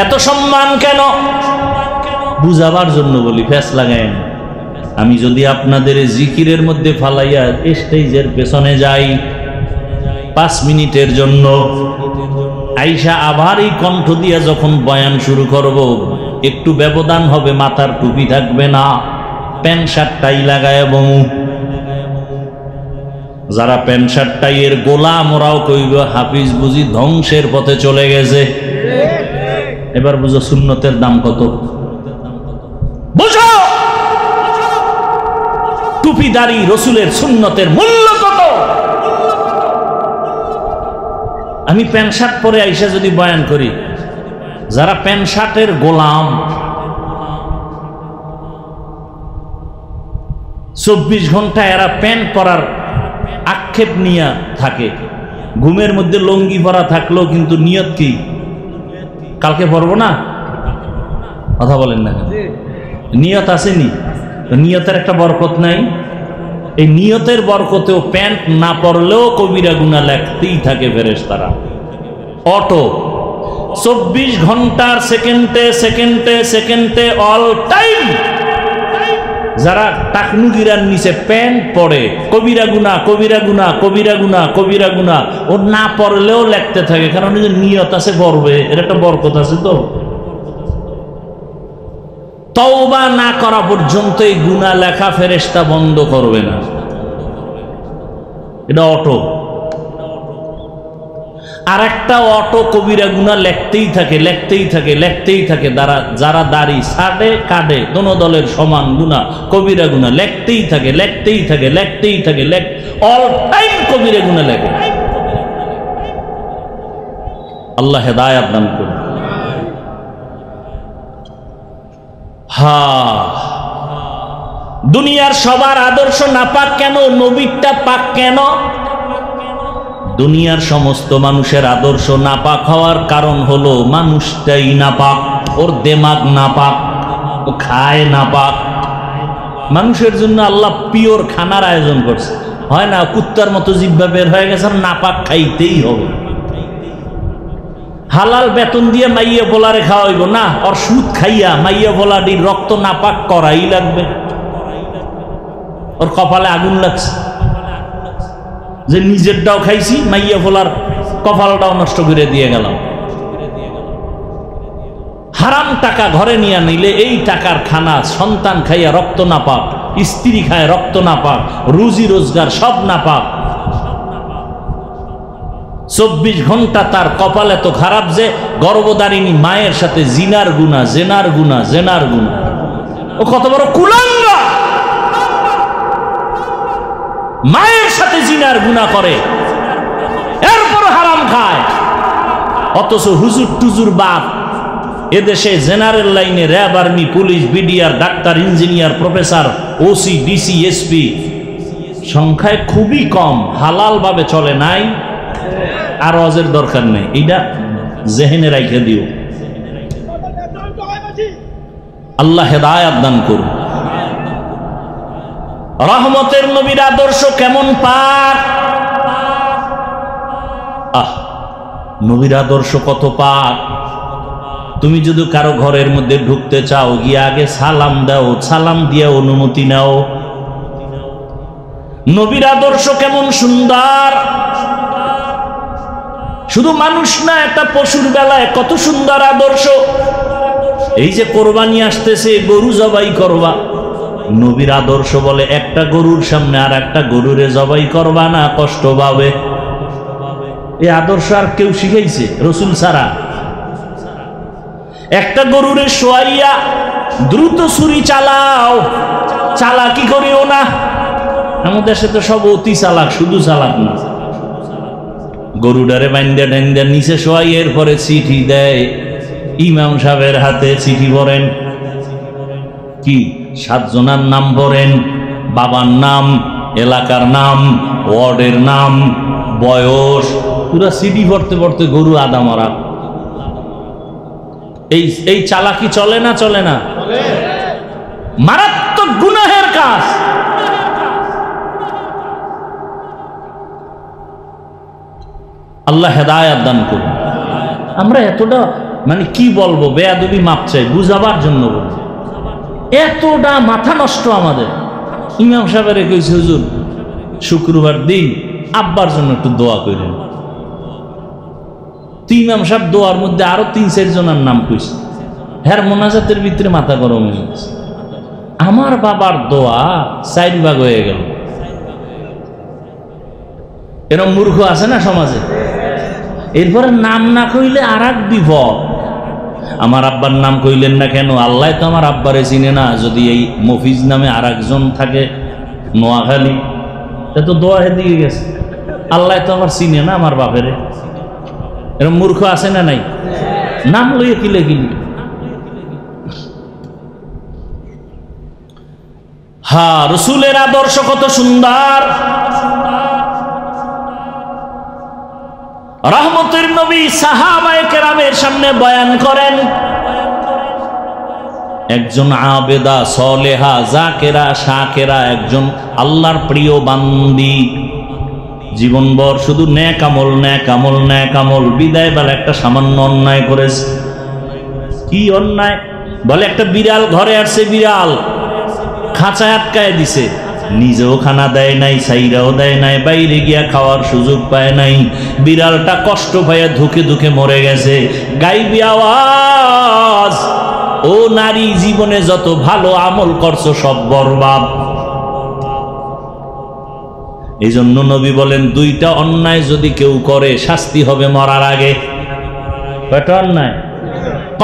এত সম্মান কেন? বুঝাবার জন্য বলি, ফ্যাস লাগায়। আমি যদি আপনাদের জিকিরের মধ্যে ফালাইয়া স্টেজের পেছনে যাই 5 মিনিটের জন্য, আইসা আবার এই কণ্ঠ দিয়া যখন বয়ান শুরু করব, একটু ব্যবধান হবে, মাথার টুপি থাকবে না, প্যান্ট শার্ট টাই লাগায় বমু। যারা প্যান্ট শার্ট টাইয়ের গোলাম, ওরাও কইব হাফিজ বুঝি ধ্বংসের পথে চলে গেছে। এবার বুঝো সুন্নতের দাম কত, বুঝো টুপিদারি রসুলের সুন্নতের মূল্য কত। আমি প্যান্ট শার্ট পরে আইসা যদি বয়ান করি, যারা প্যান্ট শার্টের গোলাম, 24 ঘন্টা এরা প্যান্ট পরার আক্ষেপ নিয়ে থাকে, ঘুমের মধ্যে লঙ্গি পরা থাকলেও কিন্তু নিয়ত কি কালকে পরবো না। কথা বলেন না, নিয়ত আসেনি, নিয়তের একটা বরকত নাই। এই নিয়তের বরকতেও প্যান্ট না পরলেও কবিরা গুনাহ লেখতেই থাকে ফেরেশতারা। অটো 24 ঘন্টার সেকেন্ডে সেকেন্ডে সেকেন্ডে অল টাইম যারা টাকনুগিরার নিচে প্যান্ট পরে, কবিরা গুনাহ কবিরা গুনাহ কবিরা গুনাহ কবিরা গুনাহ, ও না পড়লেও লেখতে থাকে, কারণ এই যে নিয়ত আছে পড়বে, এর একটা বরকত আছে। তো তওবা না করা পর্যন্ত এই গুনাহ লেখা ফেরেশতা বন্ধ করবে না। এটা অটো। আর একটা অটো কবিরা গুনাহ লেখতেই থাকে লেখতেই থাকে লেখতেই থাকে। যারা দাড়ি ছাড়ে কাটে, দোনো দলের সমান গুনাহ, কবিরা গুনাহ লেখতেই থাকে লেখতেই থাকে লেখতেই থাকে, অল টাইম কবিরা গুনাহ লেখে। আল্লাহ হেদায়েত দান করুন। দুনিয়ার সবার আদর্শ নাপাক কেন? নবীরটা পাক কেন? দুনিয়ার সমস্ত মানুষের আদর্শ নাপাক হওয়ার কারণ হলো মানুষটাই নাপাক, ওর দেমাগ নাপাক, ও খায় নাপাক। মানুষের জন্য আল্লাহ পিওর খানার আয়োজন করছে, হয় না কুত্তার মতো জিহ্বা বের হয়ে গেছে, নাপাক খাইতেই হবে। হালাল বেতন দিয়ে মাইয়া পোলারে খাওয়াইব না, ওর সুদ খাইয়া মাইয়া পোলাটির রক্ত নাপাক করাই লাগবে। ওর কপালে আগুন লাগছে যে নিজেরটাও খাইছি, মাইয়া পোলার কপালটাও নষ্ট করে দিয়ে গেলাম। হারাম টাকা ঘরে নিয়ে নিলে এই টাকার খানা সন্তান খাইয়া রক্ত নাপাক, স্ত্রী খায় রক্ত নাপাক, রুজি রোজগার সব নাপাক। 24 ঘন্টা তার কপাল এত খারাপ যে গর্ভধারিণী মায়ের সাথে জিনার গুনাহ জেনার গুনাহ জেনার গুনাহ। ও কত বড় কুলাঙ্গা! মায়ের সাথে জিনার গুনাহ করে, এরপর হারাম খায়। অথচ হুজুর টুজুর বাপ এদেশে জেনারেল লাইনে RAB, army, police, BDR, doctor, engineer, professor, OC, DC, SP সংখ্যায় খুবই কম। হালাল ভাবে চলে নাই, আর অজের দরকার নেই। এটা জেহেনে রাইখে দিও। আল্লাহ হেদায়াত দান করুন। রহমতের নবীর আদর্শ কেমন পাক! নবীর আদর্শ কত পাক! তুমি যদি কারো ঘরের মধ্যে ঢুকতে চাও, গিয়ে আগে সালাম দাও, সালাম দিয়ে অনুমতি নাও। নবীর আদর্শ কেমন সুন্দর! শুধু মানুষ না, একটা পশুর বেলায় কত সুন্দর আদর্শ। এই যে কোরবানি আসতেছে, গরু জবাই করবা, নবীর আদর্শ বলে একটা গরুর সামনে আর একটা গরুরে জবাই করবা না, কষ্ট পাবে। এই আদর্শ আর কেউ শিখাইছে? রসুল ছাড়া। একটা গরুরে শোয়াইয়া দ্রুত ছুরি চালাও, চালাকি করিও না। আমাদের দেশে তো সব অতি চালাক, শুধু চালাক না। গরুডারে বাইন্দা ডাইন্দা নিচে শোয়াই, এরপরে চিঠি দেয় ইমাম সাহেবের হাতে। চিঠি পড়েন, কি 7 জনের নাম পড়েন, বাবার নাম, এলাকার নাম, ওয়ার্ডের নাম, বয়স, পুরা চিঠি পড়তে পড়তে গরু আদা মারা। এই চালাকি চলে না? চলে না? মারাত্মক গুনাহের কাজ। আল্লাহ হেদায়াত দান করুন। আমরা এতটা মানে কি বলবো, বেয়াদবি মাপ চাই, বুঝাবার জন্য বলবো। এতটা মাথা নষ্ট আমাদের। ইমাম সাহেবের কইছে, হুজুর শুক্রবার দিন আব্বার জন্য একটু দোয়া করেন। ইমাম সাহেব দোয়ার মধ্যে আরো 3-4 জনের নাম কইছে। হ্যাঁ, মোনাজাতের ভিতরে মাথা গরম হয়ে গেছে। আমার বাবার দোয়া 4 ভাগ হয়ে গেল। এরকম মূর্খ আছে না সমাজে? এরপরে নাম না কইলে আর এক বিপদ। আমার আব্বার নাম কইলেন না কেন? আল্লাহ তো আমার আব্বারে চিনে না। যদি এই মফিজ নামে আর একজন থাকে নোয়াখালী, তা তো দোয়া দিয়ে গেছে। আল্লাহ তো আমার চিনে না আমার বাপেরে। এরকম মূর্খ আছে না নাই? নাম লইয়ে কিলে কিলি। হ্যাঁ, রসুলের আদর্শ কত সুন্দর! রহমতের নবী সাহাবায়ে কেরামের সামনে বয়ান করেন, একজন আবেদা, সলেহা, জাকেরা, শাকেরা, একজন আল্লাহর প্রিয় বান্দি, জীবনভর শুধু নেক আমল, নেক আমল, নেক আমল। বিদায় বেলা একটা সামান্য অন্যায় করেছে। কি অন্যায়? বলে একটা বিড়াল ঘরে আসছে, বিড়াল খাঁচায় আটকায় দিছে, নিজেও খানা দেয় নাই, সাইরাও দেয় নাই, বাইরে গিয়া খাওয়ার সুযোগ পায় নাই। বিড়ালটা কষ্ট পাইয়া ধুকে ধুকে মরে গেছে। গাইবি আওয়াজ, ও নারী, জীবনে যত ভালো আমল করছো সব বরবাদ। এই জন্য নবী বলেন, 2টা অন্যায় যদি কেউ করে শাস্তি হবে মরার আগে। কয়টা অন্যায়?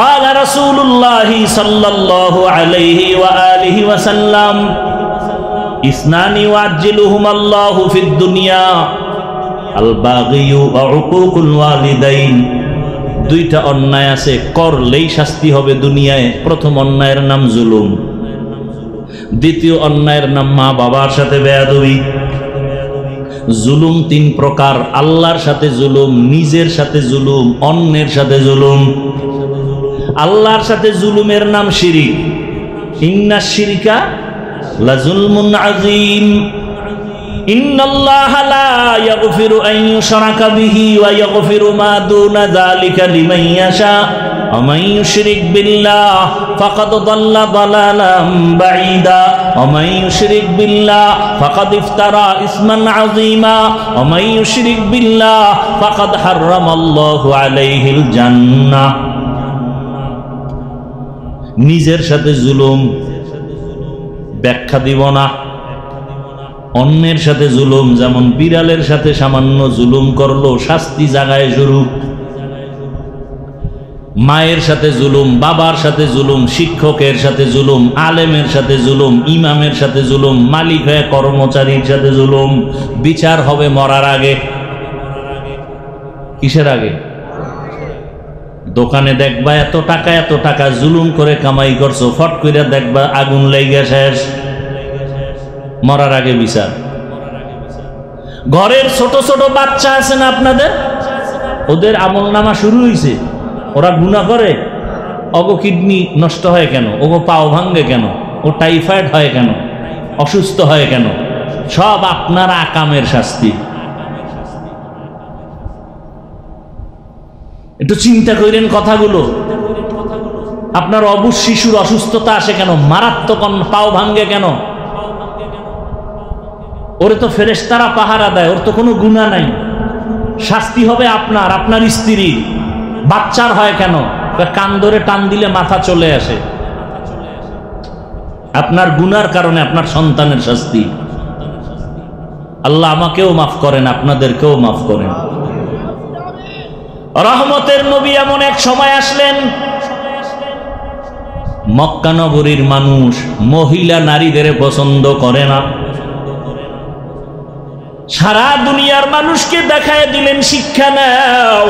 قال رسول الله صلى الله عليه وآله وسلم اثنان يعجلهما الله في الدنيا الباغي وعقوق الوالدين। 2টা অন্যায় আছে, করলেই শাস্তি হবে দুনিয়ায়। প্রথম অন্যায়ের নাম জুলুম, দ্বিতীয় অন্যায়ের নাম মা বাবার সাথে বেয়াদবি। জুলুম 3 প্রকার: আল্লাহর সাথে জুলুম, নিজের সাথে জুলুম, অন্যের সাথে জুলুম। আল্লাহর সাথে জুলুমের নাম শিরিক। ইন্নাশ শিরকা লাযুলমুন আযীম। ইন্নাল্লাহা লা ইয়াগফিরু আন ইউশরাকা বিহি ওয়া ইয়াগফিরু মা দুনা যালিকা লিমান ইয়াশা। ওয়া মান ইউশরিক বিল্লাহ ফাকাদ দাল্লা দালালাম বাঈদা। ওয়া মান ইউশরিক বিল্লাহ ফাকাদ ইফতারা ইসমান আযীমা। ওয়া মান ইউশরিক বিল্লাহ ফাকাদ হারামাল্লাহু আলাইহিল জান্নাহ। নিজের সাথে জুলুম ব্যাখ্যা দিব না। অন্যের সাথে জুলুম, যেমন বিড়ালের সাথে সামান্য জুলুম করলো, শাস্তি জাগায় শুরু। মায়ের সাথে জুলুম, বাবার সাথে জুলুম, শিক্ষকের সাথে জুলুম, আলেমের সাথে জুলুম, ইমামের সাথে জুলুম, মালিক হয়ে কর্মচারীর সাথে জুলুম। বিচার হবে মরার আগে। কিসের আগে? দোকানে দেখবা এত টাকা জুলুম করে কামাই করছো, ফট করে দেখবা আগুন লেগে শেষ। মরার আগে বিচার। ঘরের ছোট ছোট বাচ্চা আছে না আপনাদের, ওদের আমল নামা শুরু হয়েছে, ওরা গুনাহ করে, ওগো কিডনি নষ্ট হয় কেন, ওগো পাও ভাঙ্গে কেন, ও টাইফয়েড হয় কেন, অসুস্থ হয় কেন, সব আপনার আকামের শাস্তি। একটু চিন্তা করেন কথাগুলো। আপনার অবুঝ শিশুর অসুস্থতা আসে কেন, মারাত্মক পাও ভাঙ্গে কেন? ওরে তো ফেরেশতারা পাহারা দেয়, ওর তো কোনো গুনাহ নাই, শাস্তি হবে আপনার, আপনার স্ত্রীর। বাচ্চার হয় কেন, কান ধরে টান দিলে মাথা চলে আসে, আপনার গুনার কারণে আপনার সন্তানের শাস্তি। আল্লাহ আমাকেও মাফ করেন, আপনাদেরকেও মাফ করেন। রহমতের নবী এমন এক সময় আসলেন, মক্কা নগরীর মানুষ মহিলা নারীদের পছন্দ করে না। সারা দুনিয়ার মানুষকে দেখায় দিলেন, শিক্ষা নাও।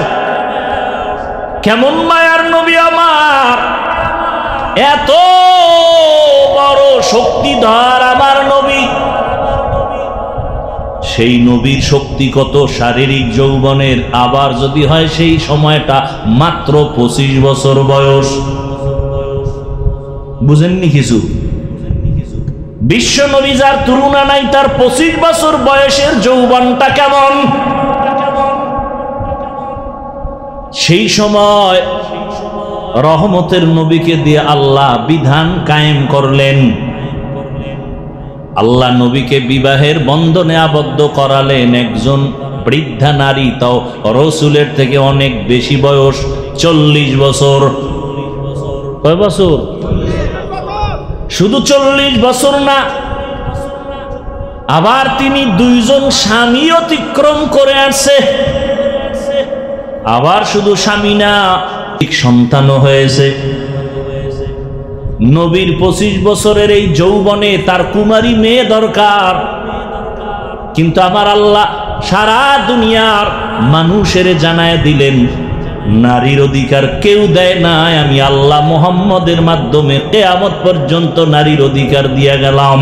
কেমন মায়ার নবী আমার, এত বড় শক্তিধর আমার নবী। সেই নবীর শক্তি কত, শারীরিক যৌবনের, আবার যদি হয় সেই সময়টা মাত্র 25 বছর বয়স। বুঝেননি কিছু? বিশ্ব নবী যার তুলনা নাই, তার 25 বছর বয়সের যৌবনটা কেমন। সেই সময় রহমতের নবীকে দিয়ে আল্লাহ বিধান কায়েম করলেন। আল্লাহ নবীকে বিবাহের বন্ধনে আবদ্ধ করালেন একজন বৃদ্ধা নারী, তাও রসুলের থেকে অনেক বেশি বয়স, 40 বছর। কয় বছর? শুধু 40 বছর না, আবার তিনি 2 জন স্বামী অতিক্রম করে আসছে। আবার শুধু স্বামী না, সন্তানও হয়েছে। নবীর 25 বছরের এই যৌবনে তার কুমারী মেয়ে দরকার, কিন্তু আমার আল্লাহ সারা দুনিয়ার মানুষের জানায় দিলেন, নারীর অধিকার কেউ দেয় না, আমি আল্লাহ মুহাম্মদের মাধ্যমে কিয়ামত পর্যন্ত নারীর অধিকার দিয়ে গেলাম।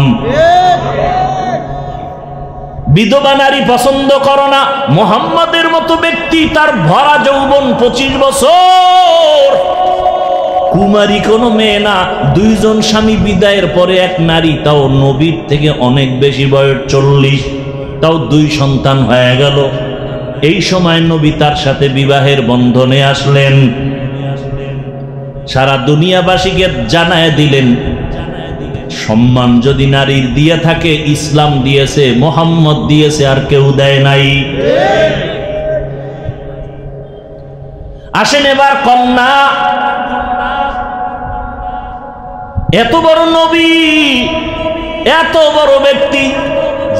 বিধবা নারী পছন্দ করো না, মুহাম্মদের মতো ব্যক্তি, তার ভরা যৌবন 25 বছর, কুমারী কোনো মেয়ে না, 2 জন স্বামী বিদায়ের পরে এক নারী, তাও নবীর থেকে অনেক বেশি বয়স, 40, তাও 2 সন্তান হয়ে গেল। এই সময় নবী তার সাথে বিবাহের বন্ধনে আসলেন। সারা দুনিয়াবাসীকে জানায় দিলেন, সম্মান যদি নারীর দিয়ে থাকে, ইসলাম দিয়েছে, মুহাম্মদ দিয়েছে, আর কেউ দেয় নাই। আসেন এবার কন্যা। এত বড় নবী, এত বড় ব্যক্তি,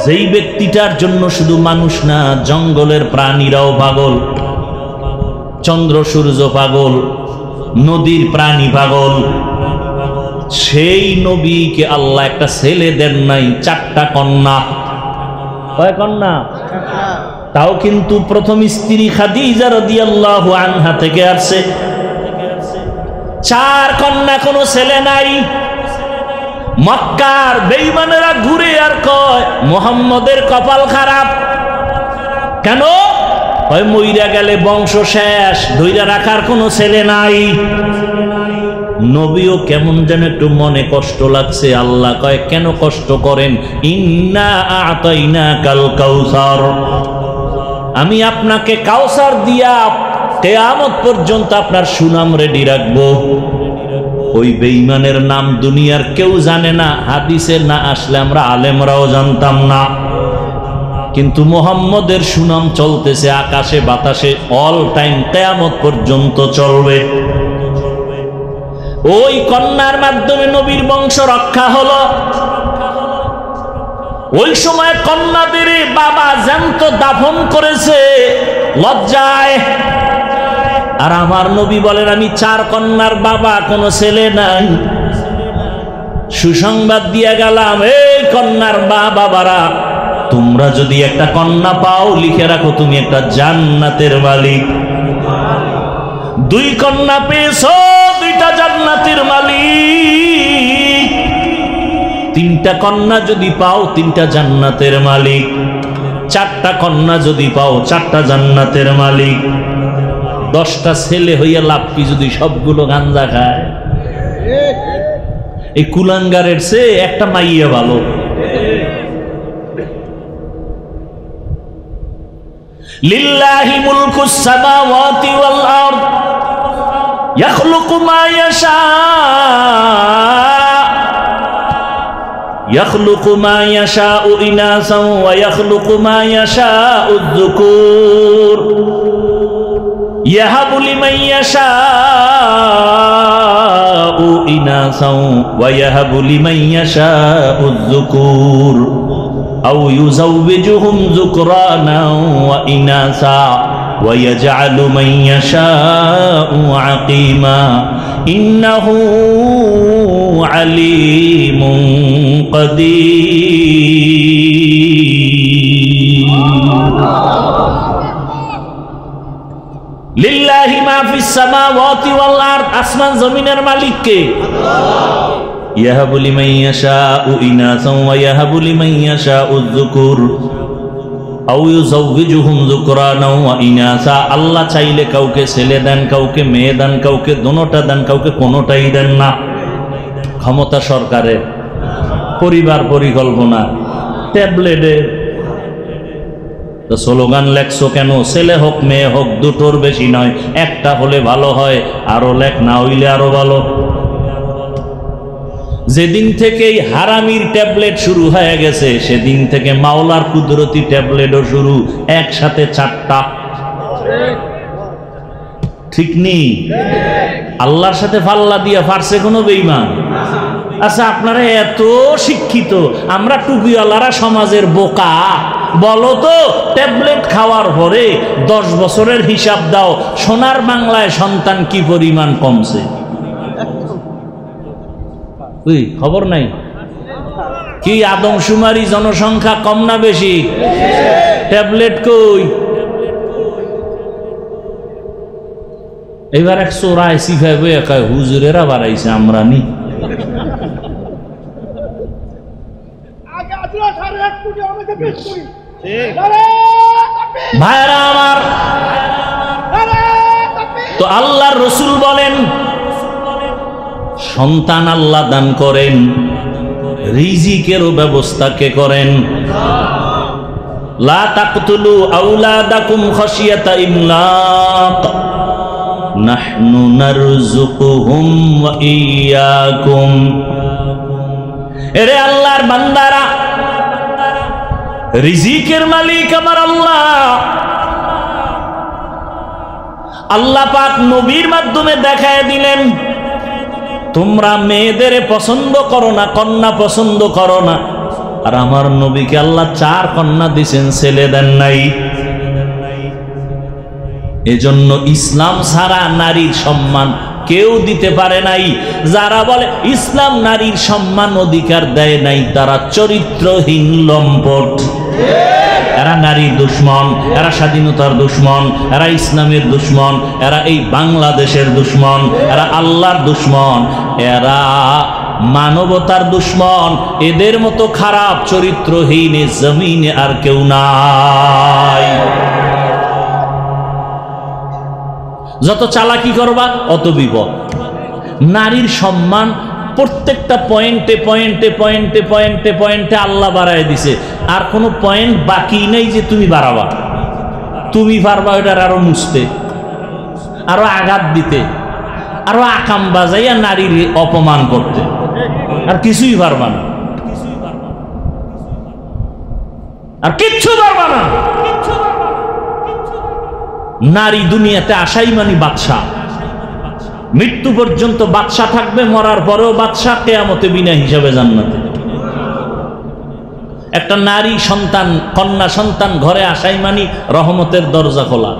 যেই ব্যক্তিটার জন্য শুধু মানুষ না, জঙ্গলের প্রাণীরাও পাগল, চন্দ্র সূর্য পাগল, নদীর প্রাণী পাগল। সেই নবীকে আল্লাহ একটা ছেলে দেন নাই, 4টা কন্যা। কয় কন্যা? তাও কিন্তু প্রথম স্ত্রী খাদিজা রাদিয়াল্লাহু আনহা থেকে আসছে। 4 কন্যা, কোনো ছেলে নাই। মক্কার বেঈমানেরা ঘুরে আর কয়, মুহাম্মদের কপাল খারাপ। কেন? কয় মইরা গেলে বংশ শেষ, ধইরা রাখার কোনো ছেলে নাই। নবীও কেমন যেন একটু মনে কষ্ট লাগছে। আল্লাহ কয়, কেন কষ্ট করেন? ইন্না আ'তাইনাকাল কাউসার, আমি আপনাকে কাউসার দিয়া কিয়ামত পর্যন্ত আপনার সুনাম রেডি রাখবো। ওই বেঈমানের নাম দুনিয়ার কেউ জানে না, হাদিসে না আসলে আমরা আলেমরাও জানতাম না, কিন্তু মুহাম্মদের সুনাম চলতেছে আকাশে বাতাসে, অল টাইম, কিয়ামত পর্যন্ত চলবে। ওই কন্যার মাধ্যমে নবীর বংশ রক্ষা হলো। ওই সময় কন্যাদের বাবা জ্যান্ত দাফন করেছে লজ্জায়, আর আমার নবী বলেন আমি 4 কন্যার বাবা, কোনো ছেলে নাই। সুসংবাদ দিয়ে গেলাম, এই কন্যার বাবারা, তোমরা যদি একটা কন্যা পাও লিখে রাখো তুমি একটা জান্নাতের মালিক। 2 কন্যা পেয়েছো, 2টা জান্নাতের মালিক। 3টা কন্যা যদি পাও 3টা জান্নাতের মালিক। 4টা কন্যা যদি পাও 4টা জান্নাতের মালিক। 10টা ছেলে হইয়া লাভ কি যদি সবগুলো গাঞ্জা খায়? এই কুলাঙ্গারের চেয়ে একটা মাইয়া ভালো। লিল্লাহি মুলকুস সামাওয়াতি ওয়াল আরদ ইয়াখলুকু মা ইয়াশা يخلق ما يشاء إناثا ويخلق ما يشاء الذكور يهب لمن يشاء إناثا ويهب لمن يشاء الذكور أو يزوجهم ذكرانا وإناثا ويجعل من يشاء عقيما إنه عليم قدير لله ما في السماوات والأرض আসমান জমিনের মালিক কে? يهب لمن يشاء إناثا ويهب لمن يشاء الذكور أو يزوجهم ذكرانا وإناثا আল্লাহ চাইলে কাউকে ছেলে দেন, কাউকে মেয়ে দেন, কাউকে দুটোটা দেন, কাউকে কোনোটাই দেন না। ক্ষমতা সরকারের, পরিবার পরিকল্পনা, ট্যাবলেটের। তো স্লোগান লেখছো কেন? ছেলে হোক মেয়ে হোক দুটোর বেশি নয়, একটা হলে ভালো হয়, আরো লেখ, না হইলে আরো ভালো। যেদিন থেকে এই হারামির ট্যাবলেট শুরু হয়ে গেছে সেদিন থেকে মাওলার কুদরতি ট্যাবলেটও শুরু, একসাথে 4টা। ঠিক নেই? আল্লাহর সাথে পাল্লা দিয়া পারছে কোনো বেঈমান? আচ্ছা, আপনারা এত শিক্ষিত, আমরা টুপিওয়ালারা সমাজের বোকা। বলো তো, ট্যাবলেট খাওয়ার পরে 10 বছরের হিসাব দাও, সোনার বাংলায় সন্তান কি পরিমাণ কমছে? খবর নাই কি? আদমশুমারি জনসংখ্যা কম না বেশি? ট্যাবলেট কই? এবার 185 একাই হুজুরেরা বাড়াইছে, আমরা নি। ভাইরা আমার, তো আল্লাহর রাসূল বলেন সন্তান আল্লাহ দান করেন, রিজিকেরও ব্যবস্থা কে করেন? লা তাকতুলু আওলাদাকুম খাশিয়াতা ইমলাক নাহনু নারযুকুহুম ওয়া ইয়্যাকুম। এরে আল্লাহর বান্দারা, রিজিকের মালিক আমার আল্লাহ। আল্লাহ পাক নবীর মাধ্যমে দেখায় দিলেন, তোমরা মেয়েদের পছন্দ করো না, কন্যা পছন্দ করো না। আর আমার নবীকে আল্লাহ 4 কন্যা দিয়েছেন, ছেলে দেন নাই। এজন্য ইসলাম ছাড়া নারীর সম্মান কেউ দিতে পারে নাই। যারা বলে ইসলাম নারীর সম্মান অধিকার দেয় নাই, তারা চরিত্রহীন লম্পট। এরা নারীর দুশ্মন, এরা স্বাধীনতার দুশ্মন, এরা ইসলামের দুশ্মন, এরা এই বাংলাদেশের দুশ্মন, এরা আল্লাহর দুশ্মন, এরা মানবতার দুশ্মন। এদের মতো খারাপ চরিত্রহীন জমিনে আর কেউ নাই। যত চালাকি করবা অত বিপদ। নারীর সম্মান প্রত্যেকটা পয়েন্টে পয়েন্টে পয়েন্টে পয়েন্টে পয়েন্টে আল্লাহ বাড়ায় দিছে, আর কোনো পয়েন্ট বাকি নেই যে তুমি বাড়াবা। তুমি পারবা এটার আরো মুছতে, আরো আঘাত দিতে, আরো আকাম বাজাইয়া নারীর অপমান করতে, আর কিছুই পারবা না, আর কিচ্ছু পারবা না। নারী দুনিয়াতে আসাই মানে বাদশা। মৃত্যু পর্যন্ত বাদশা থাকবে, মরার পরেও বাদশা, কিয়ামতে বিনা হিসাবে জান্নাতে। একটা নারী সন্তান, কন্যা সন্তান ঘরে আসাই মানে রহমতের দরজা খোলা।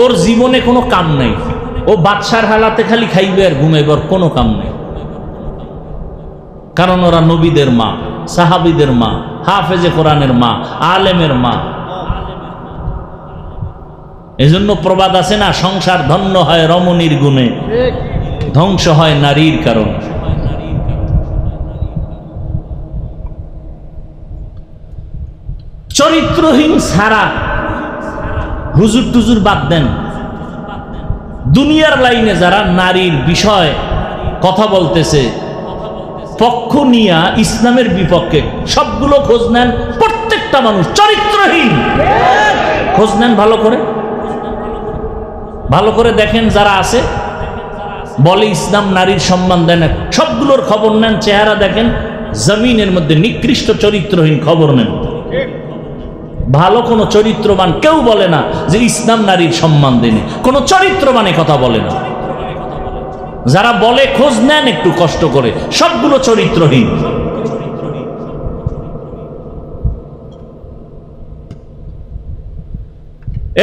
ওর জীবনে কোনো কাম নাই, ও বাদশার হালাতে খালি খাইবে আর ঘুমাইবার কোনো কাম নাই। কারণ ওরা নবীদের মা, সাহাবীদের মা, হাফেজে কোরআনের মা, আলেমের মা। এজন্য প্রবাদ আছে না, সংসার ধন্য হয় রমণীর গুণে, ধ্বংস হয় নারীর কারণে। চরিত্রহীন ছাড়া হুজুর টুজুর বাদ দেন, দুনিয়ার লাইনে যারা নারীর বিষয় কথা বলতেছে পক্ষ নিয়া ইসলামের বিপক্ষে, সবগুলো খোঁজ নেন। প্রত্যেকটা মানুষ চরিত্রহীন, খোঁজ নেন ভালো করে, ভালো করে দেখেন যারা আছে বলে ইসলাম নারীর সম্মান দেয় না, সবগুলোর খবর নেন, চেহারা দেখেন, জমিনের মধ্যে নিকৃষ্ট চরিত্রহীন খবর নেন। ভালো কোনো চরিত্রবান কেউ বলে না যে ইসলাম নারীর সম্মান দেয়নি, কোনো চরিত্রবান কথা বলে না। যারা বলে খোঁজ নেন একটু কষ্ট করে, সবগুলো চরিত্রহীন।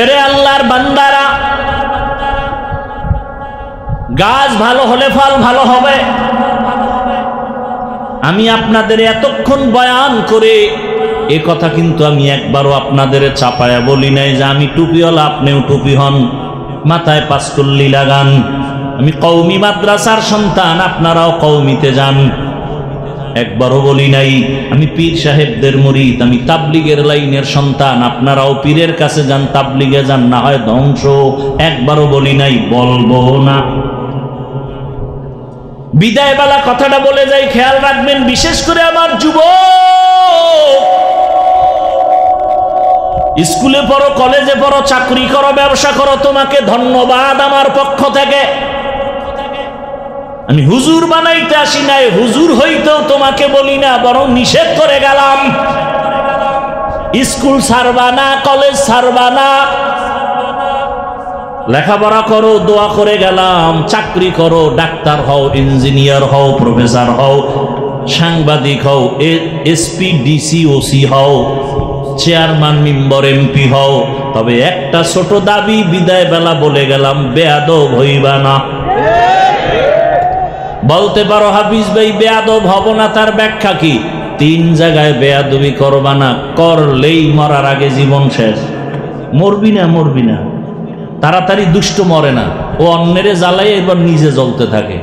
এরে আল্লাহর বান্দারা, গাছ ভালো হলে ফল ভালো হবে। আমি আপনাদের এতক্ষণ বয়ান করে এ কথা কিন্তু আমি একবারও আপনাদের চাপায়া বলি নাই যে আমি টুপিওয়ালা আপনিও টুপি হন, মাথায় পাঁচকল্লি লাগান। আমি কওমি মাদ্রাসার সন্তান, আপনারাও কওমিতে যান, একবারও বলি নাই। আমি পীর সাহেবদের মুরিদ, আমি তাবলিগের লাইনের সন্তান, আপনারাও পীরের কাছে যান, তাবলিগে যান, না হয় ধ্বংস, একবারও বলি নাই, বলবো না। বিদায় বেলা কথাটা বলে যাই, খেয়াল রাখবেন, বিশেষ করে আমার যুবক, স্কুলে পড়ো, কলেজে পড়ো, চাকরি করো, ব্যবসা করো, তোমাকে ধন্যবাদ আমার পক্ষ থেকে। আমি হুজুর বানাইতে আসি নাই, হুজুর হইতেও তোমাকে বলি না, বরং নিষেধ করে গেলাম। স্কুল ছাড়বা না, কলেজ ছাড়বা না, লেখাপড়া করো, দোয়া করে গেলাম। চাকরি করো, ডাক্তার হও, ইঞ্জিনিয়ার হও, প্রফেসর হও, সাংবাদিক হও, এসপি, ডিসি, ওসি হও, চেয়ারম্যান, মেম্বার, এমপি হও, তবে একটা ছোট দাবি বিদায় বেলা বলে গেলাম, বেয়াদব হইবা না। বলতে পারো হাফিজ ভাই বেয়াদব হব না, তার ব্যাখ্যা কি? 3 জায়গায় বেয়াদবি করবা না, করলেই মরার আগে জীবন শেষ। মরবি না, মরবি না, তাড়াতাড়ি দুষ্ট মরে না, ও অন্যেরে জ্বালাই এবার নিজে জ্বলতে থাকে।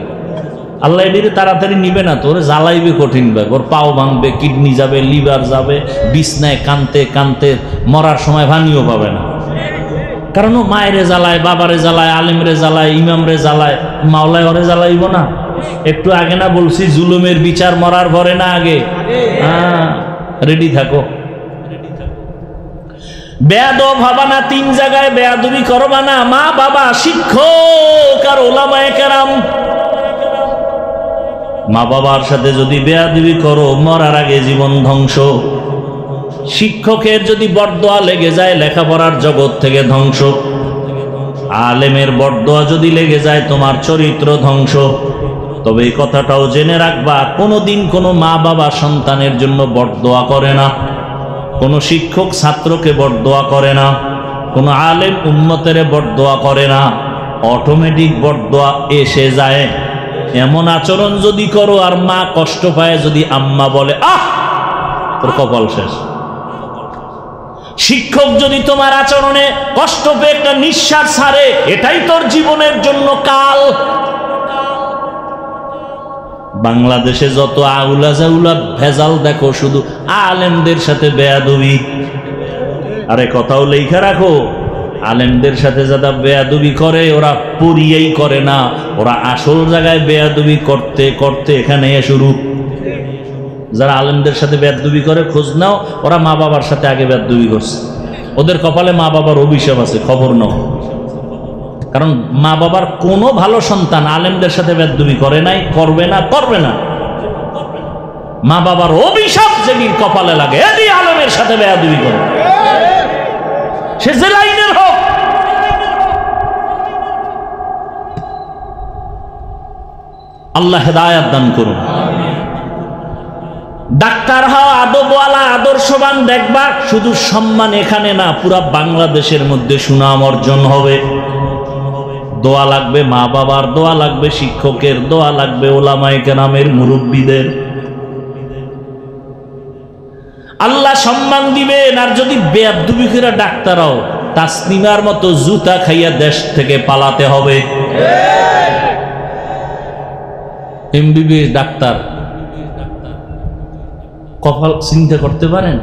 আল্লাহ এদিকে তাড়াতাড়ি নিবে না, তোরে জ্বালাইবে কঠিন ভাবে, ওর পাও ভাঙবে, কিডনি যাবে, লিভার যাবে, বিছনায় কানতে কানতে মরার সময় ভানিও পাবে না। কারণ ও মায়েরে জ্বালায়, বাবারে জ্বালায়, আলেমরে জ্বালায়, ইমামরে জ্বালায়, মাওলায় ওরে জ্বালাইব না? একটু আগে না বলছি জুলুমের বিচার মরার পরে না আগে? হ্যাঁ, রেডি থাকো। বেয়াদব হবা না, 3 জায়গায় বেয়াদবি করবা না, মা বাবা, শিক্ষক আর ওলামায়ে কেরাম। মা বাবার সাথে যদি বেয়াদবি করো, মরার আগে জীবন ধ্বংস। শিক্ষকের যদি বরদোয়া লেগে যায়, লেখাপড়ার জগৎ থেকে ধ্বংস। আলেমের বরদোয়া যদি লেগে যায়, তোমার চরিত্র ধ্বংস। তবে এই কথাটাও জেনে রাখবা, কোনোদিন কোনো মা বাবা সন্তানের জন্য বরদোয়া করে না, কোনো শিক্ষক ছাত্রকে বরদোয়া করে না, কোনো আলেম উম্মতের বরদোয়া করে না। অটোমেটিক বরদোয়া এসে যায়। এমন আচরণ যদি করো আর মা কষ্ট পায়, যদি আম্মা বলে আহ, তোর কপাল শেষ। শিক্ষক যদি তোমার আচরণে কষ্ট পেয়ে একটা নিঃশ্বাস ছাড়ে, এটাই তোর জীবনের জন্য কাল। বাংলাদেশে যত আউলা জাউলা ভেজাল দেখো, শুধু আলেমদের সাথে বেয়াদবি। আরে কথাও লেখা রাখো, আলেমদের সাথে যারা বেয়াদবি করে, ওরা পড়িয়েই করে না, ওরা আসল জায়গায় বেয়াদবি করতে করতে এখানে শুরু। যারা আলেমদের সাথে বেয়াদবি করে, খোঁজ নাও, ওরা মা বাবার সাথে আগে বেয়াদবি করছে। ওদের কপালে মা বাবার অভিশাপ আছে, খবর নাও। কারণ মা বাবার কোনো ভালো সন্তান আলেমদের সাথে বেয়াদবি করে নাই, করবে না, করবে না। মা বাবার অভিশাপ যেদিন কপালে লাগে, এদি আলেমের সাথে বেয়াদবি করে, সে যে লাইনের হোক। আল্লাহ হেদায়েত দান করুন। ডাক্তার হও, আদবওয়ালা, আদর্শবান, দেখবা শুধু সম্মান এখানে না, পুরা বাংলাদেশের মধ্যে সুনাম অর্জন হবে। দোয়া লাগবে মা বাবার, দোয়া লাগবে শিক্ষকের, দোয়া লাগবে ওলামায়ে কেরামের, মুরব্বীদের। আল্লাহ সম্মান দিবেন। আর যদি বেয়াদবি করে ডাক্তার হও, তাসনিমার মতো জুতা খাইয়া দেশ থেকে পালাতে হবে। এমবিবিএস ডাক্তার, কপাল চিন্তা করতে পারেন?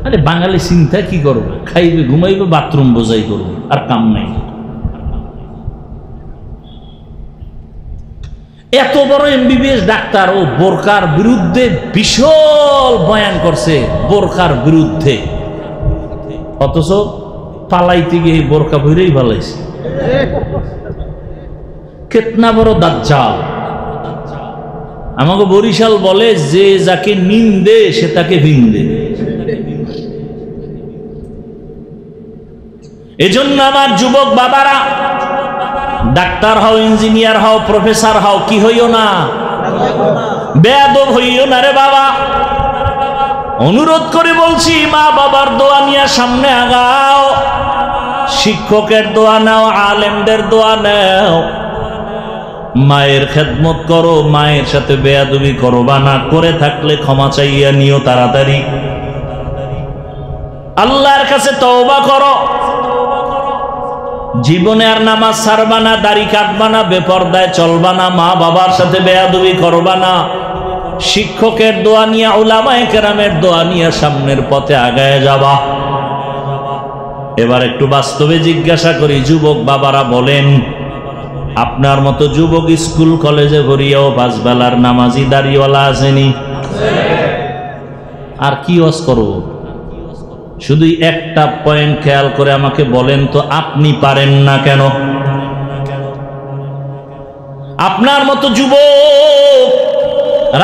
আরে বাঙালি চিন্তা কি করবে? খাইবে, ঘুমাইবে, বাথরুম বোঝাই করবে, আর কাম নাই। এত বড় এমবিবিএস ডাক্তার ও বোরকার বিরুদ্ধে বিশাল বয়ান করছে, বোরকার বিরুদ্ধে, অথচ পালাইতে গিয়ে বোরকা ভরেই পালাইছে। কেতনা বড় দাজ্জাল। আমাকে বরিশাল বলে, যে যাকে নিন্দে সে তাকে ভিন্দে। এজন্য আমার যুবক বাবারা, ডাক্তার হও, ইঞ্জিনিয়ার হও, প্রফেসর হও, কি হইও না, বেয়াদব হইও না রে বাবা। অনুরোধ করে বলছি, মা বাবার দোয়া নিয়ে সামনে আগাও, শিক্ষকের দোয়া নাও, আলেমদের দোয়া নাও, মায়ের খেদমত করো, মায়ের সাথে বেয়াদবি করো বা না, করে থাকলে ক্ষমা চাইয়া নিও তাড়াতাড়ি। আল্লাহর কাছে তওবা করো। জীবনে আর নামাজ ছাড়বা না, দাড়ি কাটবা না, বেপরদায় চলবা না, মা বাবার সাথে বেয়াদবি করবা না, শিক্ষকের দোয়া নিয়ে, উলামায়ে কেরামের দোয়া নিয়ে সামনের পথে আগায় যাবা। এবার একটু বাস্তবে জিজ্ঞাসা করি, যুবক বাবারা বলেন, আপনার মতো যুবক স্কুল কলেজে ভরিয়াও 5 বেলার নামাজি দাড়িওয়ালা আসেনি? আর কি ওয়াজ করব? শুধু একটা পয়েন্ট খেয়াল করে আমাকে বলেন তো, আপনি পারেন না কেন? আপনার মতো যুবক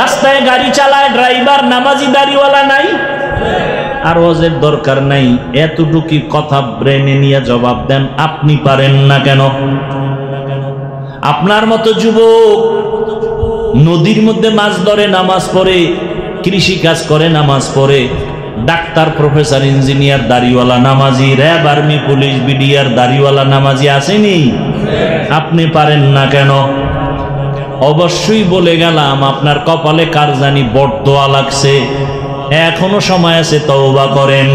রাস্তায় গাড়ি চালায়, ড্রাইভার নামাজি দাড়িওয়ালা নাই? আর ওয়াজের দরকার নাই, এতটুকু কথা ব্রেনে নিয়ে জবাব দেন, আপনি পারেন না কেন? আপনার মতো যুবক নদীর মধ্যে মাছ ধরে, নামাজ পড়ে, কৃষি কাজ করে, নামাজ পড়ে, ডাক্তার, প্রফেসর, ইঞ্জিনিয়ার দাড়িওয়ালা নামাজি, র্যাব, আর্মি, পুলিশ, বিডিআর দাড়িওয়ালা নামাজি আসেনি? আপনি পারেন না কেন? অবশ্যই বলে গেলাম, আপনার কপালে কার জানি বরদোয়া লাগছে। এখনো সময় আছে, তওবা করেন।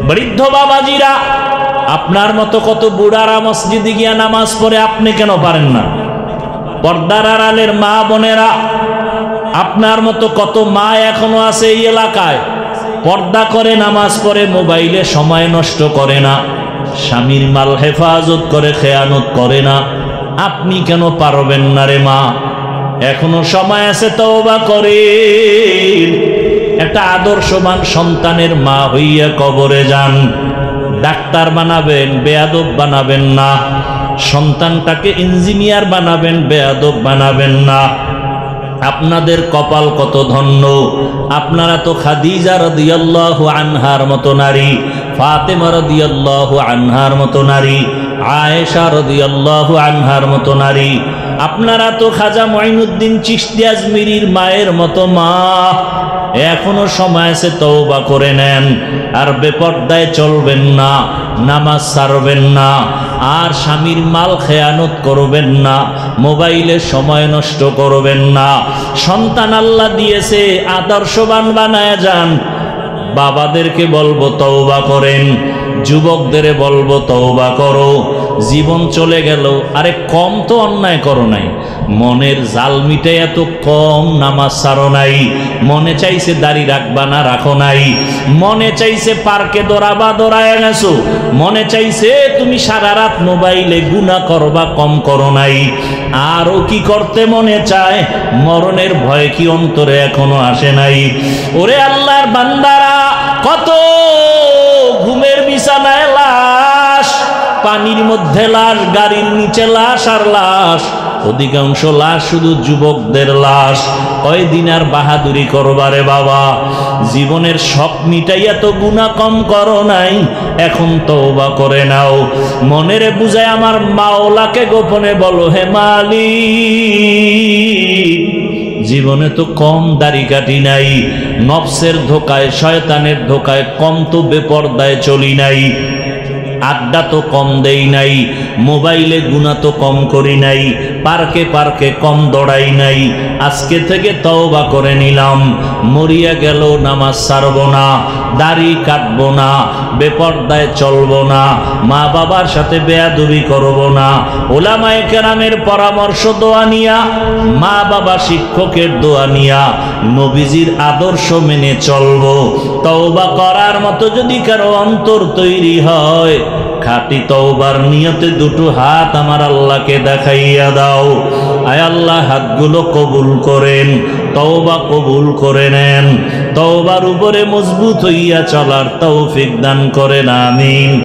বৃদ্ধ বাবাজিরা, আপনার মতো কত বুড়ারা মসজিদে গিয়া নামাজ পড়ে, আপনি কেন পারেন না? পর্দার আড়ালের মা বোনেরা, আপনার মতো কত মা এখনো আছে এই এলাকায়, পর্দা করে নামাজ পড়ে, মোবাইলে সময় নষ্ট করে না, স্বামীর মাল হেফাজত করে, খেয়ানত করে না, আপনি কেন পারবেন না রে মা? এখনো সময় আছে, তওবা করেন। একটা আদর্শবান সন্তানের মা হইয়া কবরে যান। ডাক্তার বানাবেন, বেয়াদব বানাবেন না। সন্তানটাকে ইঞ্জিনিয়ার বানাবেন, বেয়াদব বানাবেন না। আপনাদের কপাল কত ধন্য, আপনারা তো খাদিজা রাদিয়াল্লাহু আনহার মতো নারী, ফাতেমা রাদিয়াল্লাহু আনহার মতো নারী, আয়েশা রাদিয়াল্লাহু আনহার মতো নারী, আপনারা তো খাজা মুঈনুদ্দিন চিশতি আজমিরির মায়ের মতো মা। এখনো সময় আছে, তওবা করে নেন। আর বেপরদায় চলবেন না, নামাজ ছাড়বেন না, আর স্বামীর মাল খেয়ানত করবেন না, মোবাইলে সময় নষ্ট করবেন না। সন্তান আল্লাহ দিয়েছে, আদর্শবান বানায় যান। বাবাদেরকে বলবো তওবা করেন, যুবকদের বলবো তওবা করো। জীবন চলে গেল, আরে কম তো অন্যায় করো নাই, মনের জাল মিটে এত কম নামাজ ছাড়ো নাই। মনে চাইছে দাড়ি রাখবা না, রাখো নাই। মনে চাইছে পার্কে দৌড়াবা, দৌড়ায় গেছো। মনে চাইছে তুমি সারা রাত মোবাইলে গুনাহ করবা, কম করো নাই। আরো কি করতে মনে চায়? মরণের ভয় কি অন্তরে এখনো আসে নাই? ওরে আল্লাহর বান্দারা, কত ঘুমের বিছানায় লাশ, পানির মধ্যে লাশ, গাড়ির নিচে লাশ আর লাশ। অধিকাংশ লাশ শুধু যুবকদের লাশ। কয়দিন আর বাহাদুরি করবারে বাবা? জীবনের শখ মিটাইয়া তো গুনাহ কম করো নাই, এখন তওবা করে নাও। মনেরে বুঝায় আমার মাওলাকে গোপনে বলো, হে মালিক, জীবনে তো কম দাড়ি কাটি নাই, নফসের ধোকায় শয়তানের ধোকায় কম তো বেপরদায় চলি নাই, আড্ডা তো কম দেই নাই, মোবাইলে গুনাহ তো কম করি নাই, পার্কে পার্কে কম দৌড়াই নাই। আজকে থেকে তওবা করে নিলাম, মরিয়া গেল নামাজ ছাড়ব না, দাড়ি কাটব না, বেপরদায় চলব না, মা বাবার সাথে বেয়াদবি করব না, ওলামায়ে কেরামের পরামর্শ দোয়া নিয়া, মা বাবা শিক্ষকের দোয়া নিয়া নবীজির আদর্শ মেনে চলব। তওবা করার মতো যদি কারো অন্তর তৈরি হয়, খাঁটি তওবার নিয়তে দুটো হাত আমার আল্লাহকে দেখাইয়া দাও। আয় আল্লাহ, হাতগুলো কবুল করেন, তওবা কবুল করে নেন, তওবার উপরে মজবুত হইয়া চলার তৌফিক দান করেন, আমিন।